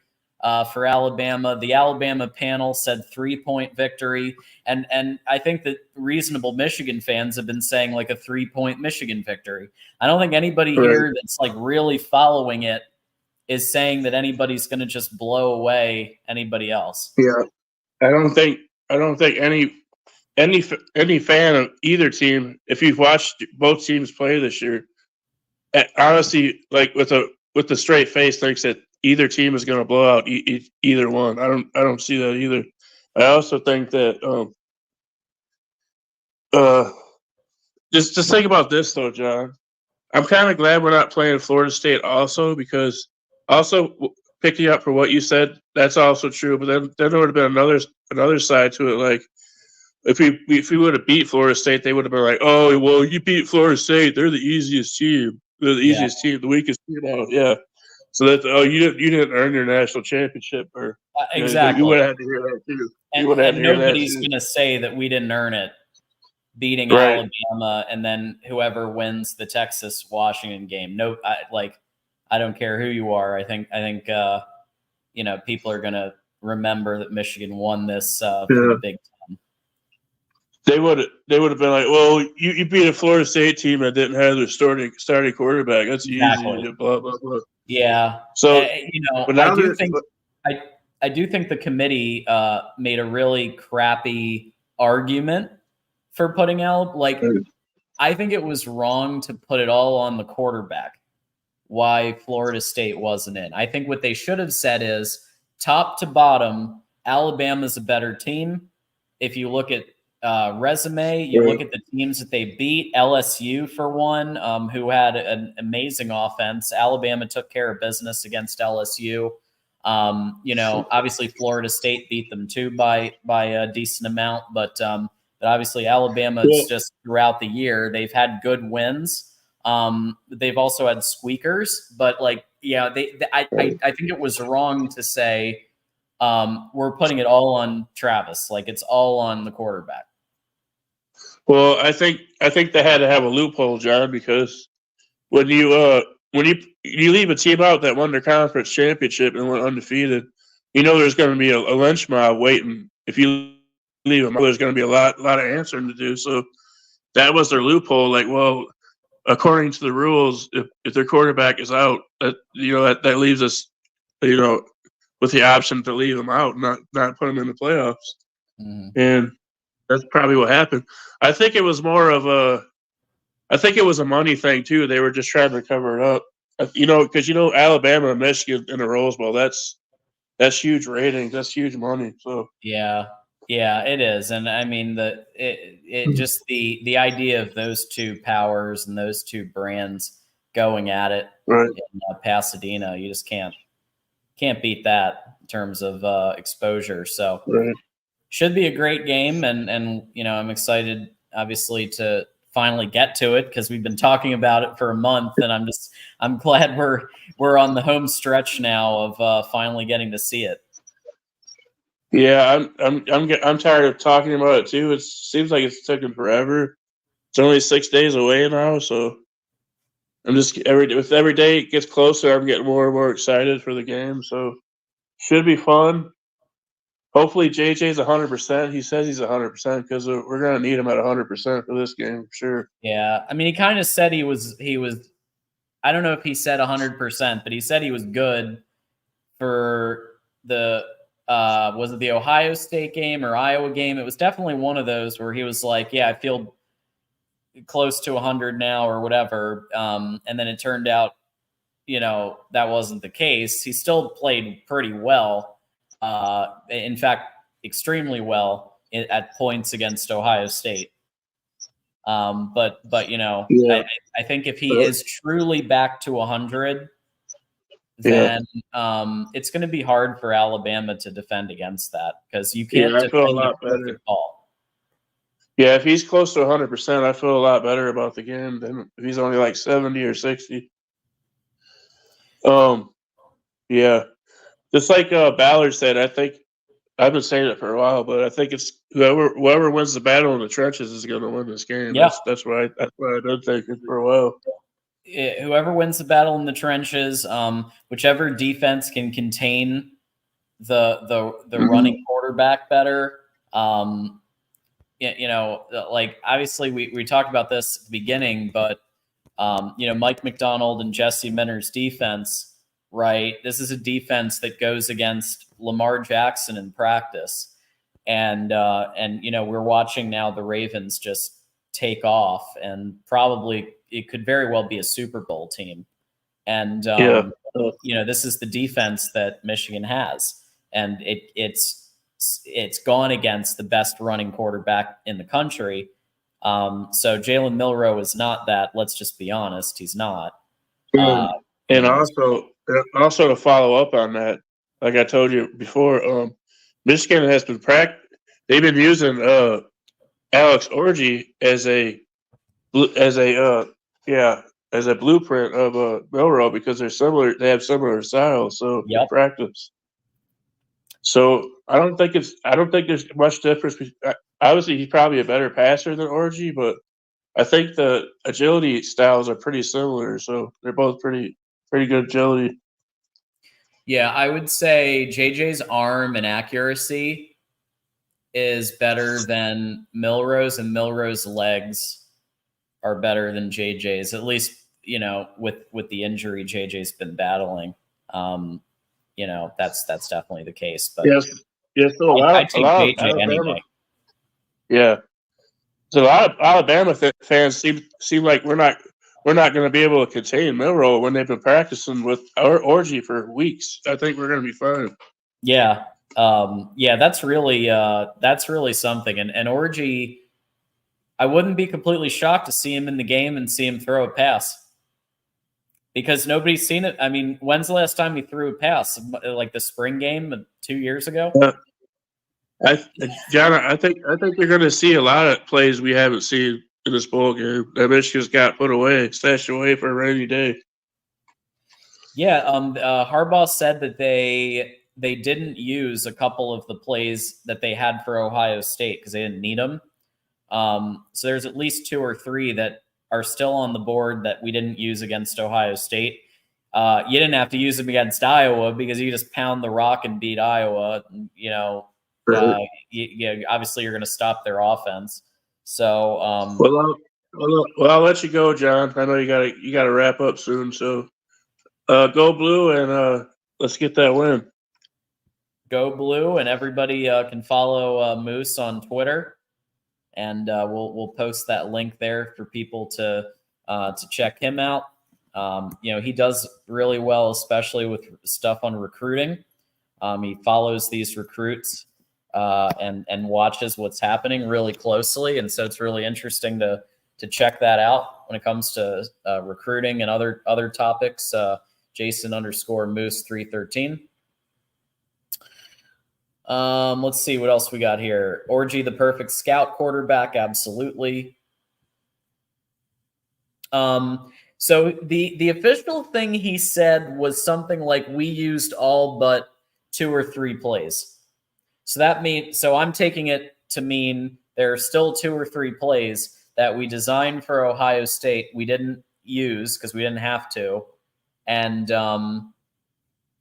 [SPEAKER 1] For Alabama. The Alabama panel said 3-point victory. And I think that reasonable Michigan fans have been saying a 3-point Michigan victory. I don't think anybody here that's really following it is saying that anybody's going to just blow away anybody else.
[SPEAKER 3] Yeah. I don't think any fan of either team, if you've watched both teams play this year, honestly, with a straight face, thinks that either team is going to blow out either one. I don't see that either. I also think that just think about this though, John. I'm kind of glad we're not playing Florida State also, because also picking up for what you said, that's also true. But then there would have been another side to it. If we would have beat Florida State, they would have been like, "Oh, well, you beat Florida State. They're the easiest team. They're the easiest team, the weakest team out." Yeah. So that you didn't earn your national championship, or
[SPEAKER 1] exactly.
[SPEAKER 3] You would have had to hear that too.
[SPEAKER 1] And nobody's going to say that we didn't earn it, beating Alabama, and then whoever wins the Texas-Washington game. No, I don't care who you are. I think people are going to remember that Michigan won this for the Big Ten.
[SPEAKER 3] They would have been like, "Well, you beat a Florida State team that didn't have their starting quarterback. That's easy." Blah blah blah.
[SPEAKER 1] Yeah. So I do think the committee made a really crappy argument for putting out. I think it was wrong to put it all on the quarterback. why Florida State wasn't in. I think what they should have said is top to bottom, Alabama's a better team. If you look at resume, you look at the teams that they beat, LSU for one, who had an amazing offense. Alabama took care of business against LSU. Obviously Florida State beat them too by a decent amount, but obviously Alabama, it's just throughout the year, they've had good wins. They've also had squeakers, but I think it was wrong to say we're putting it all on Travis. Like it's all on the quarterback.
[SPEAKER 3] Well, I think they had to have a loophole, John, because when you leave a team out that won their conference championship and went undefeated, there's going to be a lynch mob waiting. If you leave them out, there's going to be a lot of answering to do. So that was their loophole. Like, well, according to the rules, if their quarterback is out, that leaves us, with the option to leave them out, not put them in the playoffs.
[SPEAKER 1] Mm-hmm.
[SPEAKER 3] And that's probably what happened. I think it was more of a money thing too. They were just trying to cover it up, because Alabama and Michigan in the Rose Bowl. That's huge ratings. That's huge money. So
[SPEAKER 1] yeah, it is. And I mean just the idea of those two powers and those two brands going at it
[SPEAKER 3] right.
[SPEAKER 1] in Pasadena, you just can't beat that in terms of exposure. So
[SPEAKER 3] right.
[SPEAKER 1] Should be a great game, and I'm excited, obviously, to finally get to it because we've been talking about it for a month, and I'm glad we're on the home stretch now of finally getting to see it.
[SPEAKER 3] Yeah, I'm tired of talking about it too. It seems like it's taken forever. It's only 6 days away now, so I'm just every day it gets closer, I'm getting more and more excited for the game. So should be fun. Hopefully JJ's 100%. He says he's 100% because we're gonna need him at 100% for this game, for sure.
[SPEAKER 1] Yeah, I mean, he kind of said he was. I don't know if he said 100%, but he said he was good for the. Was it the Ohio State game or Iowa game? It was definitely one of those where he was like, "Yeah, I feel close to 100 now," or whatever. And then it turned out, that wasn't the case. He still played pretty well. In fact, extremely well at points against Ohio State. But
[SPEAKER 3] Yeah.
[SPEAKER 1] I think if he is truly back to 100, then it's going to be hard for Alabama to defend against that because you can't
[SPEAKER 3] I feel a
[SPEAKER 1] defend
[SPEAKER 3] lot
[SPEAKER 1] a perfect ball.
[SPEAKER 3] Yeah, if he's close to 100%, I feel a lot better about the game than if he's only like 70 or 60. Yeah. Just like Ballard said, I think I've been saying it for a while, but I think it's whoever wins the battle in the trenches is going to win this game.
[SPEAKER 1] Yeah.
[SPEAKER 3] That's what I've been thinking for a while.
[SPEAKER 1] Whoever wins the battle in the trenches, whichever defense can contain the running quarterback better. Like obviously we talked about this at the beginning, but Mike McDonald and Jesse Minter's defense. Right. This is a defense that goes against Lamar Jackson in practice. And we're watching now the Ravens just take off, and probably it could very well be a Super Bowl team. And, this is the defense that Michigan has. And it's gone against the best running quarterback in the country. So Jalen Milroe is not that. Let's just be honest. He's not.
[SPEAKER 3] And also to follow up on that, like I told you before, Michigan has been they've been using Alex Orji as a blueprint of Milroe because they have similar styles, so in practice. So I don't think there's much difference. Obviously, he's probably a better passer than Orji, but I think the agility styles are pretty similar, so they're both pretty good agility.
[SPEAKER 1] Yeah, I would say JJ's arm and accuracy is better than Milroe's, and Milroe's legs are better than JJ's, at least, with the injury JJ's been battling. That's definitely the case. But
[SPEAKER 3] yes, so
[SPEAKER 1] I take JJ anyway.
[SPEAKER 3] Yeah. So a lot of Alabama fans seem like we're not we're not going to be able to contain Milrow when they've been practicing with our Orgy for weeks. I think we're going to be fine.
[SPEAKER 1] Yeah. Yeah, that's really something. And Orgy, I wouldn't be completely shocked to see him in the game and see him throw a pass. Because nobody's seen it. I mean, when's the last time he threw a pass? Like the spring game 2 years ago?
[SPEAKER 3] John, I think we're going to see a lot of plays we haven't seen in this bowl game that Michigan's got put away, stashed away for a rainy day.
[SPEAKER 1] Yeah, Harbaugh said that they didn't use a couple of the plays that they had for Ohio State because they didn't need them. So there's at least 2 or 3 that are still on the board that we didn't use against Ohio State. You didn't have to use them against Iowa because you just pound the rock and beat Iowa. You know, obviously you're going to stop their offense. So,
[SPEAKER 3] well, I'll let you go, John. I know you got to wrap up soon. So, go Blue and let's get that win.
[SPEAKER 1] Go Blue, and everybody can follow Moose on Twitter. And we'll post that link there for people to check him out. You know, he does really well, especially with stuff on recruiting. He follows these recruits and watches what's happening really closely, and so it's really interesting to check that out when it comes to recruiting and other topics. Jason_Moose313. Let's see what else we got here. Orgy, the perfect scout quarterback. Absolutely. So the official thing he said was something like we used all but 2 or 3 plays. So I'm taking it to mean there are still 2 or 3 plays that we designed for Ohio State we didn't use because we didn't have to. And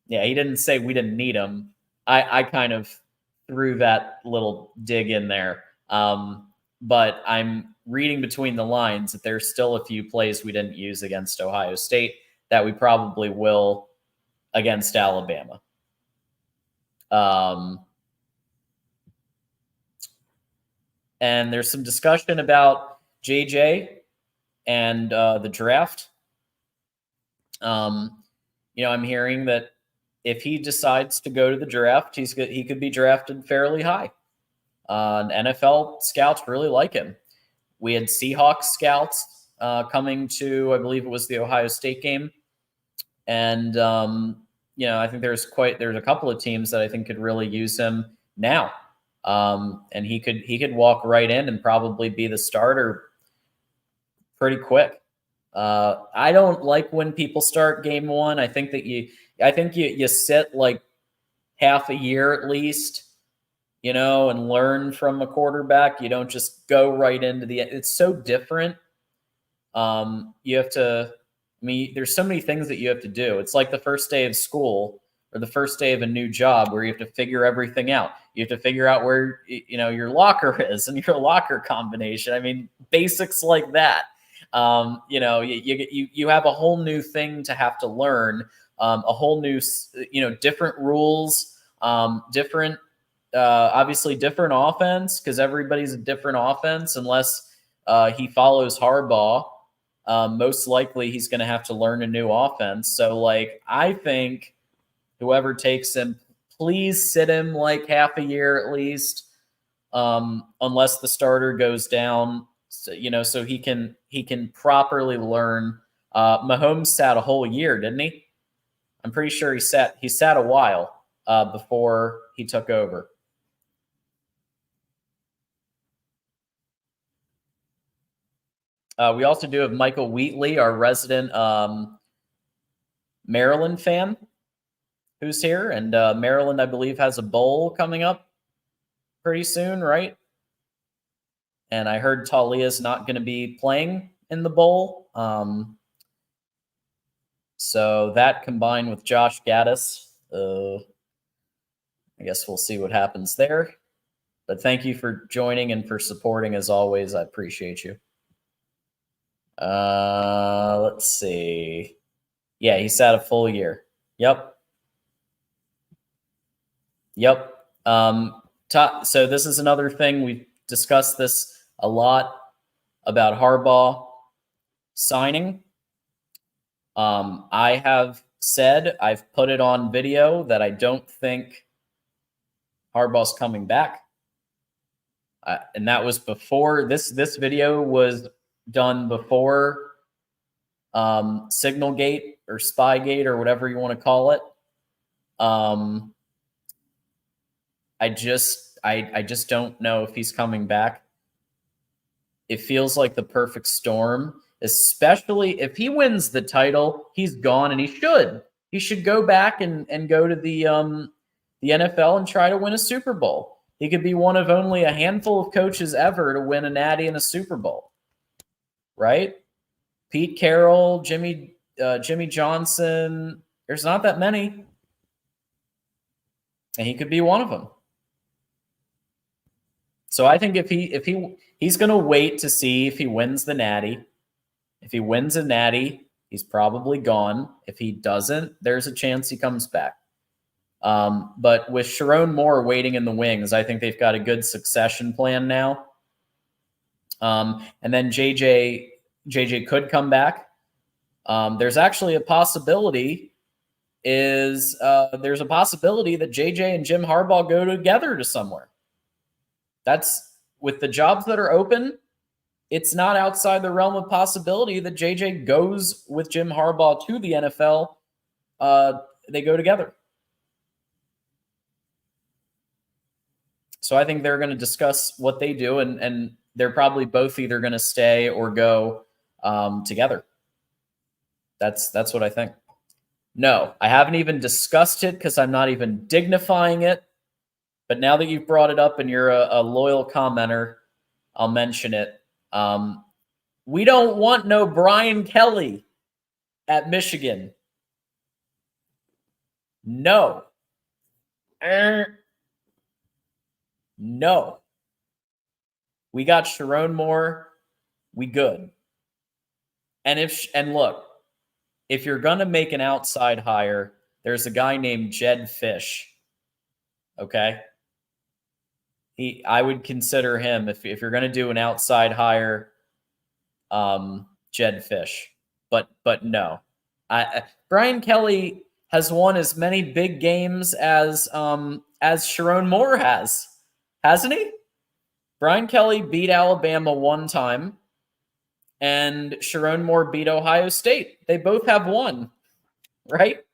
[SPEAKER 1] yeah, he didn't say we didn't need them. I kind of threw that little dig in there. But I'm reading between the lines that there's still a few plays we didn't use against Ohio State that we probably will against Alabama. And there's some discussion about JJ and the draft. You know, I'm hearing that if he decides to go to the draft, he could be drafted fairly high. NFL scouts really like him. We had Seahawks scouts coming to, I believe it was the Ohio State game, and you know, I think there's a couple of teams that I think could really use him now, and he could walk right in and probably be the starter pretty quick. I don't like when people start game one. I think you sit like half a year at least, you know, and learn from a quarterback. You don't just go right into it's so different. You have to, I mean, there's so many things that you have to do. It's like the first day of school or the first day of a new job where you have to figure everything out. You have to figure out where, you know, your locker is and your locker combination. I mean, basics like that. You know, you have a whole new thing to have to learn, a whole new, you know, different rules, different, obviously different offense because everybody's a different offense unless he follows Harbaugh. Most likely he's going to have to learn a new offense. So, like, I think whoever takes him, please sit him like half a year at least, unless the starter goes down. So, you know, so he can properly learn. Mahomes sat a whole year, didn't he? I'm pretty sure he sat a while before he took over. We also do have Michael Wheatley, our resident Maryland fan, who's here. And Maryland, I believe, has a bowl coming up pretty soon, right? And I heard Talia's not going to be playing in the bowl. So that combined with Josh Gaddis, I guess we'll see what happens there. But thank you for joining and for supporting as always. I appreciate you. Let's see. Yeah, he sat a full year. Yep. So this is another thing. We've discussed this a lot about Harbaugh signing. I have said, I've put it on video, that I don't think Harbaugh's coming back. And that was before this video was done before Signalgate or Spygate or whatever you want to call it. I just don't know if he's coming back. It feels like the perfect storm, especially if he wins the title. He's gone, and he should. He should go back and go to the NFL and try to win a Super Bowl. He could be one of only a handful of coaches ever to win a Natty and a Super Bowl, right? Pete Carroll, Jimmy Johnson. There's not that many, and he could be one of them. So I think if he's going to wait to see if he wins the Natty. If he wins a Natty, he's probably gone. If he doesn't, there's a chance he comes back. But with Sharon Moore waiting in the wings, I think they've got a good succession plan now. And then JJ could come back. There's actually a possibility that JJ and Jim Harbaugh go together to somewhere. That's with the jobs that are open. It's not outside the realm of possibility that JJ goes with Jim Harbaugh to the NFL. They go together. So I think they're going to discuss what they do, and they're probably both either going to stay or go together. That's what I think. No, I haven't even discussed it because I'm not even dignifying it. But now that you've brought it up and you're a loyal commenter, I'll mention it. We don't want no Brian Kelly at Michigan. No. No. We got Sharon Moore. We good. And look, if you're going to make an outside hire, there's a guy named Jedd Fisch. Okay? I would consider him, if you're going to do an outside hire, Jedd Fisch. But no. Brian Kelly has won as many big games as Sharon Moore has. Hasn't he? Brian Kelly beat Alabama one time, and Sharon Moore beat Ohio State. They both have one, right?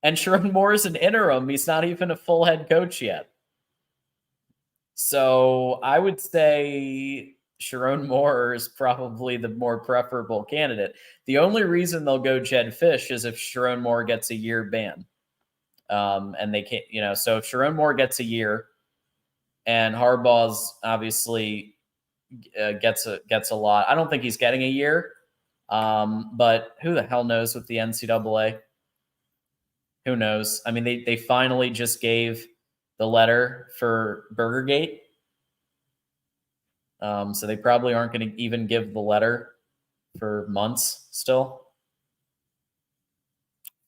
[SPEAKER 1] And Sharon Moore is an interim. He's not even a full head coach yet. So I would say Sharon Moore is probably the more preferable candidate. The only reason they'll go Jedd Fisch is if Sharon Moore gets a year ban. And they can't, so if Sharon Moore gets a year and Harbaugh's obviously gets a lot. I don't think he's getting a year. But who the hell knows with the NCAA? Who knows? I mean, they finally just gave the letter for Burgergate. So they probably aren't going to even give the letter for months still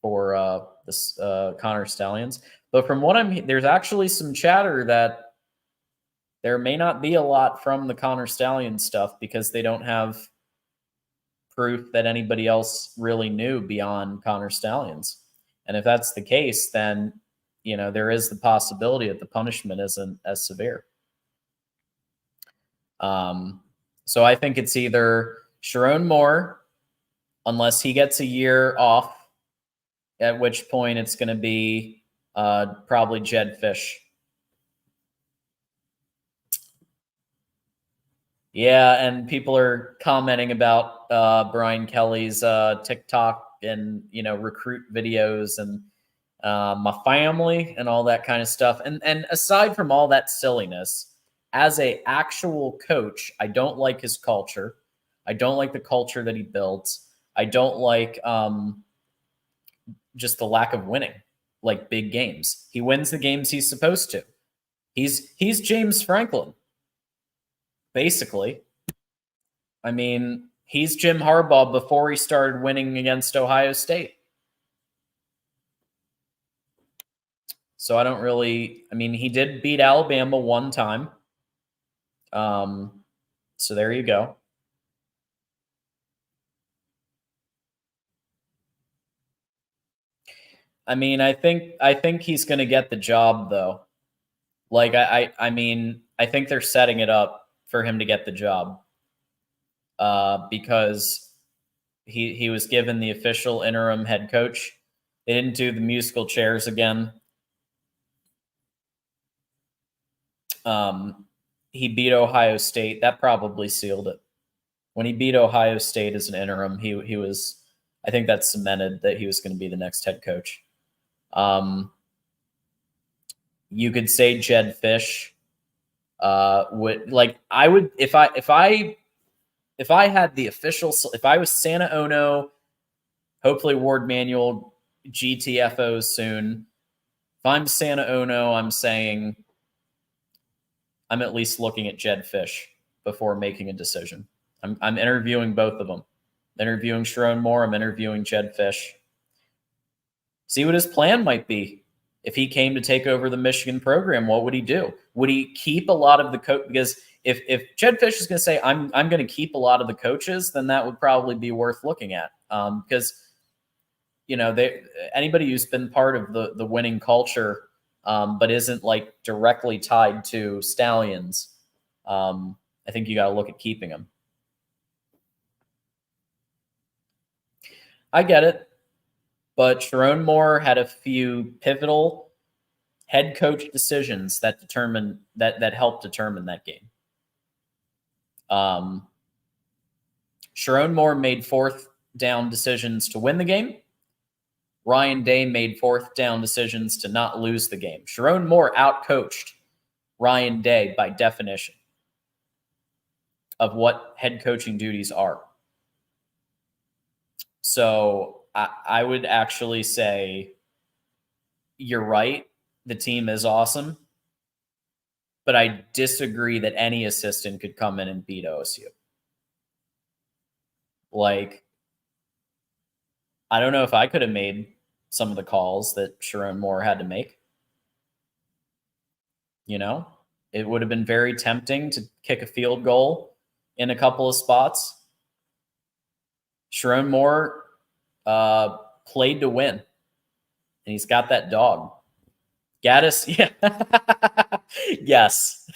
[SPEAKER 1] for this Connor Stallions. But from what there's actually some chatter that there may not be a lot from the Connor Stallions stuff because they don't have proof that anybody else really knew beyond Connor Stallions. And if that's the case, then, there is the possibility that the punishment isn't as severe. So I think it's either Sharon Moore, unless he gets a year off, at which point it's going to be probably Jedd Fisch. Yeah, and people are commenting about Brian Kelly's TikTok and recruit videos and my family and all that kind of stuff. And aside from all that silliness, as a actual coach, I don't like his culture. I don't like the culture that he built. I don't like just the lack of winning, like big games. He wins the games he's supposed to. He's James Franklin, basically. I mean, he's Jim Harbaugh before he started winning against Ohio State. So I don't really, he did beat Alabama one time. So there you go. I mean, I think he's going to get the job, though. Like, I mean, I think they're setting it up for him to get the job, because he was given the official interim head coach. They didn't do the musical chairs again. He beat Ohio State. That probably sealed it. When he beat Ohio State as an interim, he was. I think that cemented that he was going to be the next head coach. You could say Jed Fish would, like, I would, if I had the official, if I was Santa Ono, hopefully Ward Manuel GTFO soon. If I'm Santa Ono, I'm saying I'm at least looking at Jed Fish before making a decision. I'm interviewing both of them. I'm interviewing Sharon Moore. I'm interviewing Jed Fish. See what his plan might be. If he came to take over the Michigan program, what would he do? Would he keep a lot of the coach? Because if Jed Fish is going to say, I'm going to keep a lot of the coaches, then that would probably be worth looking at. Because, anybody who's been part of the winning culture, but isn't like directly tied to Stallions, I think you got to look at keeping them. I get it. But Sharon Moore had a few pivotal head coach decisions that helped determine that game. Sharon Moore made fourth down decisions to win the game. Ryan Day made fourth down decisions to not lose the game. Sharon Moore outcoached Ryan Day by definition of what head coaching duties are. So I would actually say you're right. The team is awesome. But I disagree that any assistant could come in and beat OSU. Like, I don't know if I could have made some of the calls that Sharon Moore had to make. It would have been very tempting to kick a field goal in a couple of spots. Sharon Moore played to win, and he's got that dog. Gaddis, yeah. Yes.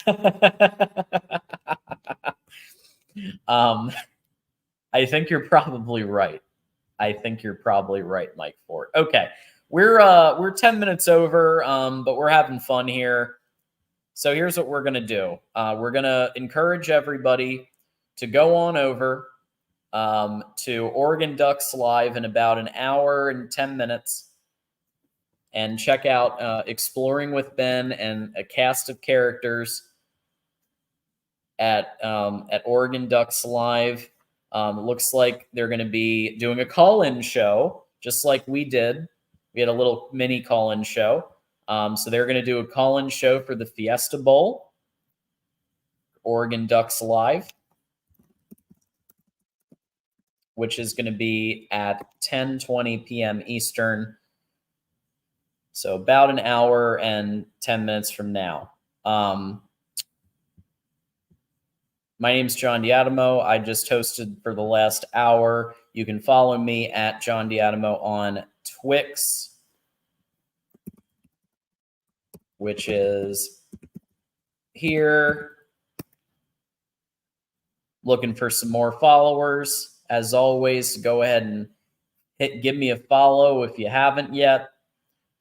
[SPEAKER 1] I think you're probably right. Mike Ford. Okay. We're 10 minutes over, but we're having fun here. So here's what we're going to do. We're going to encourage everybody to go on over to Oregon Ducks Live in about an hour and 10 minutes and check out Exploring with Ben and a cast of characters at Oregon Ducks Live. It looks like they're going to be doing a call-in show, just like we did. We had a little mini call-in show. So they're going to do a call-in show for the Fiesta Bowl. Oregon Ducks Live, which is going to be at 10:20 p.m. Eastern. So about an hour and 10 minutes from now. My name's John Diadamo. I just hosted for the last hour. You can follow me at John Diadamo on Twix, which is here. Looking for some more followers. As always, go ahead and give me a follow if you haven't yet.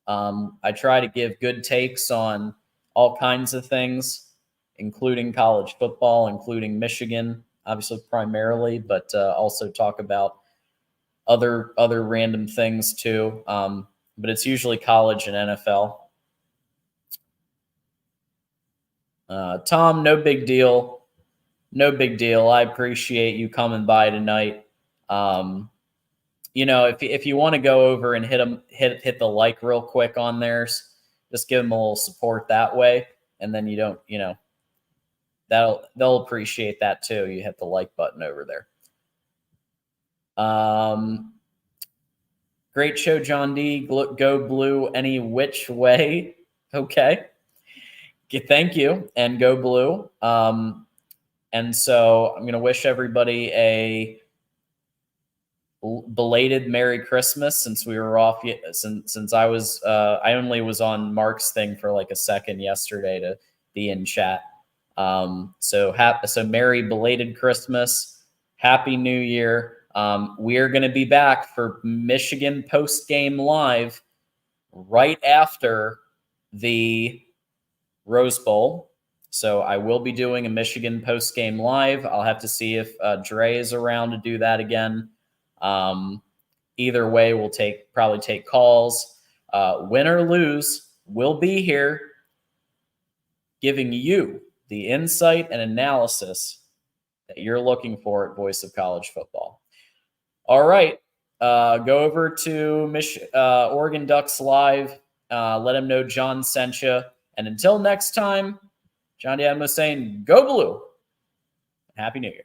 [SPEAKER 1] I try to give good takes on all kinds of things, including college football, including Michigan, obviously primarily, but also talk about other random things too. But it's usually college and NFL. Tom, no big deal. No big deal. I appreciate you coming by tonight. If you want to go over and hit the like real quick on theirs, just give them a little support that way, and then they'll appreciate that too. You hit the like button over there. Great show, John D. Go Blue any which way. Okay. Thank you, and go Blue. And so I'm going to wish everybody belated Merry Christmas since we were off. Since I was, I only was on Mark's thing for like a second yesterday to be in chat. So Merry belated Christmas, Happy New Year. We are going to be back for Michigan post game live right after the Rose Bowl. So I will be doing a Michigan post game live. I'll have to see if Dre is around to do that again. Either way, we'll probably take calls. Win or lose, we'll be here giving you the insight and analysis that you're looking for at Voice of College Football. All right. Go over to Oregon Ducks Live. Let them know John sent you. And until next time, John Diadmo saying, go blue. Happy New Year.